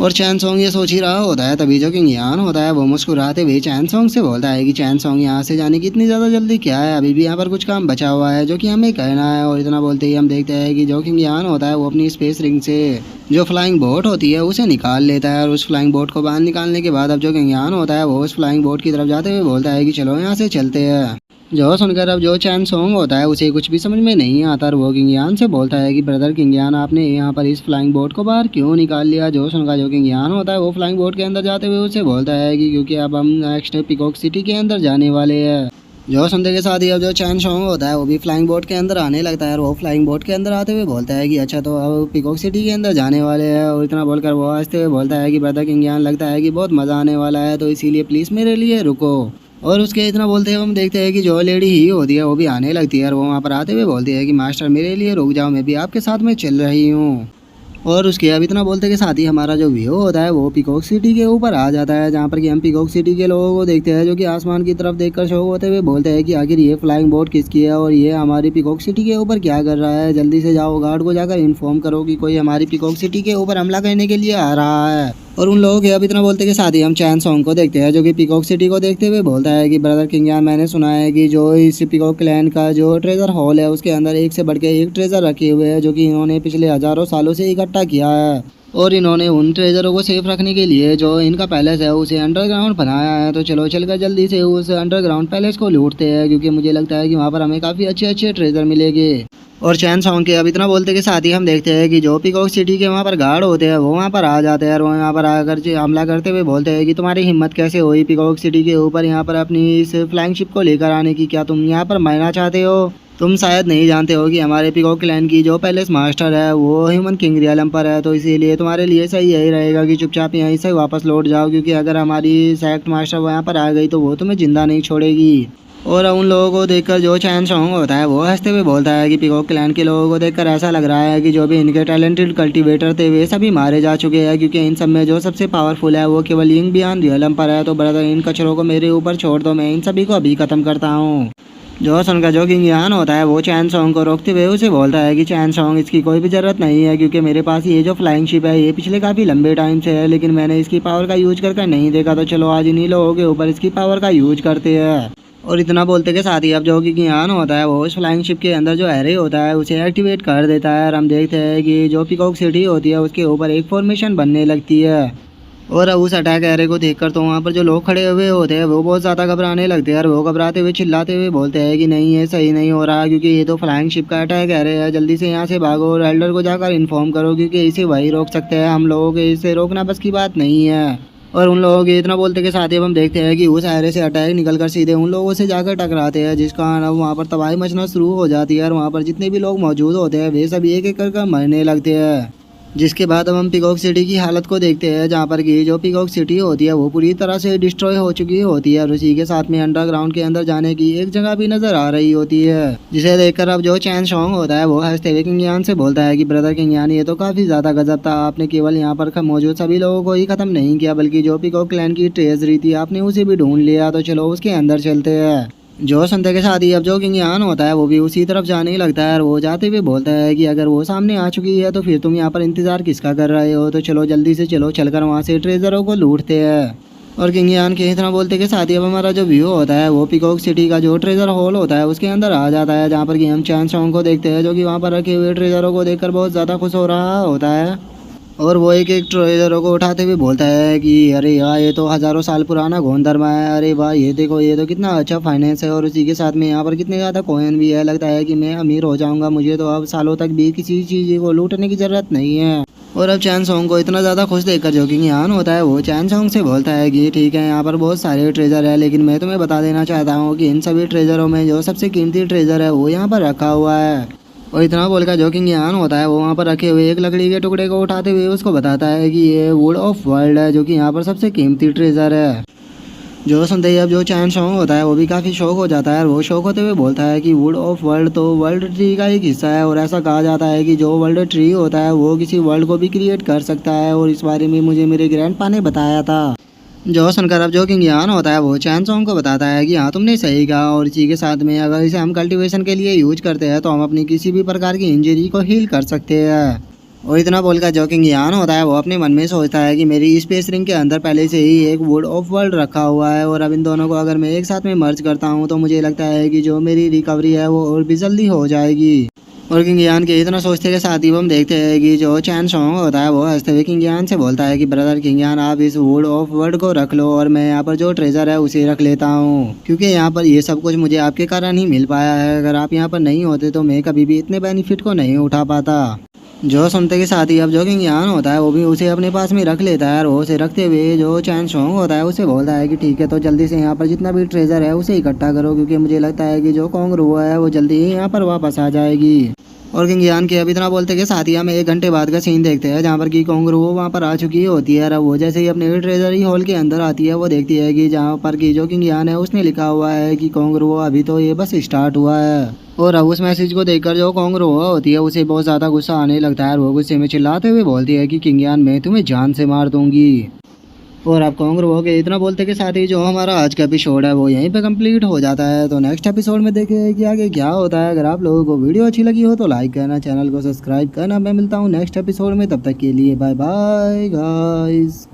और चैन सोंग ये सोच ही रहा होता है, तभी जो किंग यान होता है वो मुस्कुराते हुए चैन सोंग से बोलता है कि चैन सोंग, यहाँ से जाने की इतनी ज़्यादा जल्दी क्या है, अभी भी यहाँ पर कुछ काम बचा हुआ है जो कि हमें करना है। और इतना बोलते ही हम देखते हैं कि जो किंग यान होता है वो अपनी स्पेस रिंग से जो फ्लाइंग बोट होती है उसे निकाल लेता है। और उस फ्लाइंग बोट को बाहर निकालने के बाद अब जो किंग यान होता है वो उस फ्लाइंग बोट की तरफ जाते हुए बोलता है कि चलो यहाँ से चलते हैं। जो सुनकर अब जो चैन सोंग होता है उसे कुछ भी समझ में नहीं आता और वो किंग यान से बोलता है कि ब्रदर किंग यान, आपने यहाँ पर इस फ्लाइंग बोट को बाहर क्यों निकाल लिया। जो सुनकर जो किंग यान होता है वो फ्लाइंग बोट के अंदर जाते हुए उसे बोलता है कि क्योंकि अब हम नेक्स्ट पीकॉक सिटी के अंदर जाने वाले हैं। जो सुनते के साथ ही अब जो चैन सोंग होता है वो भी फ्लाइंग बोट के अंदर आने लगता है और वो फ्लाइंग बोट के अंदर आते हुए बोलता है कि अच्छा, तो अब पीकॉक सिटी के अंदर जाने वाले हैं। और इतना बोलकर वो हंसते हुए बोलता है कि ब्रदर किंग यान, लगता है कि बहुत मज़ा आने वाला है, तो इसीलिए प्लीज़ मेरे लिए रुको। और उसके इतना बोलते हुए हम देखते हैं कि जो लेडी ही होती है वो भी आने लगती है और वो वहाँ पर आते हुए बोलती है कि मास्टर मेरे लिए रुक जाओ, मैं भी आपके साथ में चल रही हूँ। और उसके अब इतना बोलते के साथ ही हमारा जो व्यू होता है वो पीकॉक सिटी के ऊपर आ जाता है, जहाँ पर कि हम पीकॉक सिटी के लोगों को देखते हैं जो कि आसमान की तरफ देखकर शौक होते हुए बोलते हैं कि आखिर ये फ्लाइंग बोट किसकी है और ये हमारी पीकॉक सिटी के ऊपर क्या कर रहा है। जल्दी से जाओ, गार्ड को जाकर इन्फॉर्म करो कि कोई हमारी पीकॉक सिटी के ऊपर हमला करने के लिए आ रहा है। और उन लोगों के अब इतना बोलते के साथ ही हम चैन सोंग को देखते हैं जो कि पीकॉक सिटी को देखते हुए बोलता है कि ब्रदर किंग यान, मैंने सुना है कि जो इस पीकॉक क्लैन का जो ट्रेजर हॉल है उसके अंदर एक से बढ़ के एक ट्रेजर रखे हुए हैं जो कि इन्होंने पिछले हज़ारों सालों से इकट्ठा किया है। और इन्होंने उन ट्रेजरों को सेफ रखने के लिए जो इनका पैलेस है उसे अंडरग्राउंड बनाया है। तो चलो चलकर जल्दी से उस अंडरग्राउंड पैलेस को लूटते हैं, क्योंकि मुझे लगता है कि वहाँ पर हमें काफ़ी अच्छे अच्छे ट्रेजर मिलेंगे। और चैन सोंग के अब इतना बोलते के साथ ही हम देखते हैं कि जो पीकॉक सिटी के वहाँ पर गार्ड होते हैं वो वहाँ पर आ जाते हैं और वो यहाँ पर आकर हमला करते हुए बोलते हैं कि तुम्हारी हिम्मत कैसे हुई पीकॉक सिटी के ऊपर यहाँ पर अपनी इस फ्लाइंग शिप को लेकर आने की, क्या तुम यहाँ पर मरना चाहते हो। तुम शायद नहीं जानते हो कि हमारे पीकॉक क्लैन की जो पैलेस मास्टर है वो ह्यूमन किंग रियलम पर है, तो इसीलिए तुम्हारे लिए सही यही रहेगा कि चुपचाप यहीं से वापस लौट जाओ, क्योंकि अगर हमारी सेक्ट मास्टर वहाँ पर आ गई तो वो तुम्हें जिंदा नहीं छोड़ेगी। और उन लोगों को देखकर जो चैन सोंग होता है वो हंसते हुए बोलता है कि पीकॉक क्लैन के लोगों को देखकर ऐसा लग रहा है कि जो भी इनके टैलेंटेड कल्टीवेटर थे वे सभी मारे जा चुके हैं, क्योंकि इन सब में जो सबसे पावरफुल है वो केवल यिंग बियॉन्ड रियलम पर है। तो ब्रदर इन कचरों को मेरे ऊपर छोड़ दो, मैं इन सभी को अभी खत्म करता हूँ। जो सुनकर जो किंग यान होता है वो चैन सोंग को रोकते हुए उसे बोलता है कि चैन सोंग, इसकी कोई भी ज़रूरत नहीं है, क्योंकि मेरे पास ये जो फ्लाइंग शिप है ये पिछले काफ़ी लंबे टाइम से है, लेकिन मैंने इसकी पावर का यूज करके नहीं देखा, तो चलो आज इन्हीं लोगों के ऊपर इसकी पावर का यूज करते हैं। और इतना बोलते के साथ ही अब जो किंग यान होता है वो उस फ्लाइंग शिप के अंदर जो एरे होता है उसे एक्टिवेट कर देता है और हम देखते हैं कि जो पीकॉक सिटी होती है उसके ऊपर एक फॉर्मेशन बनने लगती है। और अब उस अटैक एरे को देखकर तो वहाँ पर जो लोग खड़े हुए होते हैं वो बहुत ज़्यादा घबराने लगते हैं और वो घबराते हुए चिल्लाते हुए बोलते हैं कि नहीं ये सही नहीं हो रहा, क्योंकि ये तो फ्लाइंग शिप का अटैक एरे है, जल्दी से यहाँ से भागो और एल्डर को जाकर इन्फॉर्म करो, क्योंकि इसे वही रोक सकते हैं, हम लोगों के इसे रोकना बस की बात नहीं है। और उन लोगों के इतना बोलते के साथ ही अब हम देखते हैं कि उस एरे से अटैक निकल कर सीधे उन लोगों से जाकर टकराते हैं, जिस कारण अब वहाँ पर तबाही मचना शुरू हो जाती है और वहाँ पर जितने भी लोग मौजूद होते हैं वे सभी एक एक कर मरने लगते हैं। जिसके बाद अब हम पिकॉक सिटी की हालत को देखते हैं, जहाँ पर कि जो पिकॉक सिटी होती है वो पूरी तरह से डिस्ट्रॉय हो चुकी होती है और उसी के साथ में अंडरग्राउंड के अंदर जाने की एक जगह भी नजर आ रही होती है, जिसे देखकर अब जो चैन सोंग होता है वो हंसते हुए किंग यान से बोलता है कि ब्रदर किंग यान, ये तो काफी ज्यादा गजब था, आपने केवल यहाँ पर मौजूद सभी लोगों को ही खत्म नहीं किया बल्कि जो पिकॉक क्लैन की ट्रेजरी थी आपने उसे भी ढूंढ लिया, तो चलो उसके अंदर चलते हैं। जो सुनते के साथ ही अब जो किंग यान होता है वो भी उसी तरफ जाने ही लगता है और वो जाते हुए बोलता है कि अगर वो सामने आ चुकी है तो फिर तुम यहाँ पर इंतजार किसका कर रहे हो, तो चलो जल्दी से चलो, चलकर वहाँ से ट्रेजरों को लूटते हैं। और किंग यान के इतना बोलते के साथ ही अब हमारा जो व्यू होता है वो पिकॉक सिटी का जो ट्रेजर हॉल होता है उसके अंदर आ जाता है, जहाँ पर कि हम चैन सॉन्ग को देखते हैं जो कि वहाँ पर रखे हुए ट्रेजरों को देखकर बहुत ज़्यादा खुश हो रहा होता है और वो एक एक ट्रेजरों को उठाते हुए बोलता है कि अरे यार ये तो हज़ारों साल पुराना गोंधर्मा है, अरे वाह ये देखो ये तो कितना अच्छा फाइनेंस है और उसी के साथ में यहाँ पर कितने ज़्यादा कॉइन भी है, लगता है कि मैं अमीर हो जाऊँगा, मुझे तो अब सालों तक भी किसी चीज़ को लूटने की ज़रूरत नहीं है। और अब चैन सॉन्ग को इतना ज़्यादा खुश देखकर जो कि यान होता है वो चैन सॉन्ग से बोलता है कि ठीक है यहाँ पर बहुत सारे ट्रेजर है, लेकिन मैं तुम्हें बता देना चाहता हूँ कि इन सभी ट्रेजरों में जो सबसे कीमती ट्रेजर है वो यहाँ पर रखा हुआ है। और इतना बोलकर जो किंग यान होता है वो वहाँ पर रखे हुए एक लकड़ी के टुकड़े को उठाते हुए उसको बताता है कि ये वुड ऑफ वर्ल्ड है, जो कि यहाँ पर सबसे कीमती ट्रेजर है। जो सुनते ही अब जो चैन सॉन्ग होता है वो भी काफ़ी शौक हो जाता है और वो शौक होते हुए बोलता है कि वुड ऑफ वर्ल्ड तो वर्ल्ड ट्री का एक हिस्सा है और ऐसा कहा जाता है कि जो वर्ल्ड ट्री होता है वो किसी वर्ल्ड को भी क्रिएट कर सकता है और इस बारे में मुझे मेरे ग्रैंडपा ने बताया था। जो सुनकर अब जो किंग यान होता है वो चैन सॉन्ग को बताता है कि हाँ तुमने सही कहा और इसी के साथ में अगर इसे हम कल्टीवेशन के लिए यूज करते हैं तो हम अपनी किसी भी प्रकार की इंजरी को हील कर सकते हैं। और इतना बोलकर जो किंग यान होता है वो अपने मन में सोचता है कि मेरी स्पेस रिंग के अंदर पहले से ही एक वुड ऑफ वर्ल्ड रखा हुआ है और अब इन दोनों को अगर मैं एक साथ में मर्ज करता हूँ तो मुझे लगता है कि जो मेरी रिकवरी है वो और भी जल्दी हो जाएगी। और किंग यान के इतना सोचते के साथ ही हम देखते हैं कि जो चैन सॉन्ग होता है वो हंसते हुए किंग यान से बोलता है कि ब्रदर किंग यान आप इस वुड ऑफ वर्ल्ड को रख लो और मैं यहाँ पर जो ट्रेजर है उसे रख लेता हूँ, क्योंकि यहाँ पर ये सब कुछ मुझे आपके कारण ही मिल पाया है, अगर आप यहाँ पर नहीं होते तो मैं कभी भी इतने बेनिफिट को नहीं उठा पाता। जो सुनते के साथ ही अब जो किंग यान होता है वो भी उसे अपने पास में रख लेता है और उसे रखते हुए जो चैन सॉन्ग होता है उसे बोलता है कि ठीक है तो जल्दी से यहाँ पर जितना भी ट्रेजर है उसे इकट्ठा करो, क्योंकि मुझे लगता है कि जो कोंगरू है वो जल्दी ही यहाँ पर वापस आ जाएगी। और किंग यान के अब इतना बोलते के साथ ही हमें 1 घंटे बाद का सीन देखते हैं, जहाँ पर कि कोंगरू वहाँ पर आ चुकी होती है और वो जैसे ही अपने ट्रेजरी हॉल के अंदर आती है वो देखती है कि जहाँ पर कि जो किंग यान है उसने लिखा हुआ है कि कोंगरू अभी तो ये बस स्टार्ट हुआ है। और अब उस मैसेज को देखकर जो कोंगरू होती है उसे बहुत ज़्यादा गुस्सा आने लगता है और वो गुस्से में चिल्लाते हुए बोलती है कि किंग यान मैं तुम्हें जान से मार दूंगी। और आप कांग्रो के इतना बोलते के साथ ही जो हमारा आज का एपिसोड है वो यहीं पे कंप्लीट हो जाता है। तो नेक्स्ट एपिसोड में देखें कि आगे क्या होता है। अगर आप लोगों को वीडियो अच्छी लगी हो तो लाइक करना, चैनल को सब्सक्राइब करना। मैं मिलता हूँ नेक्स्ट एपिसोड में, तब तक के लिए बाय बाय गाइस।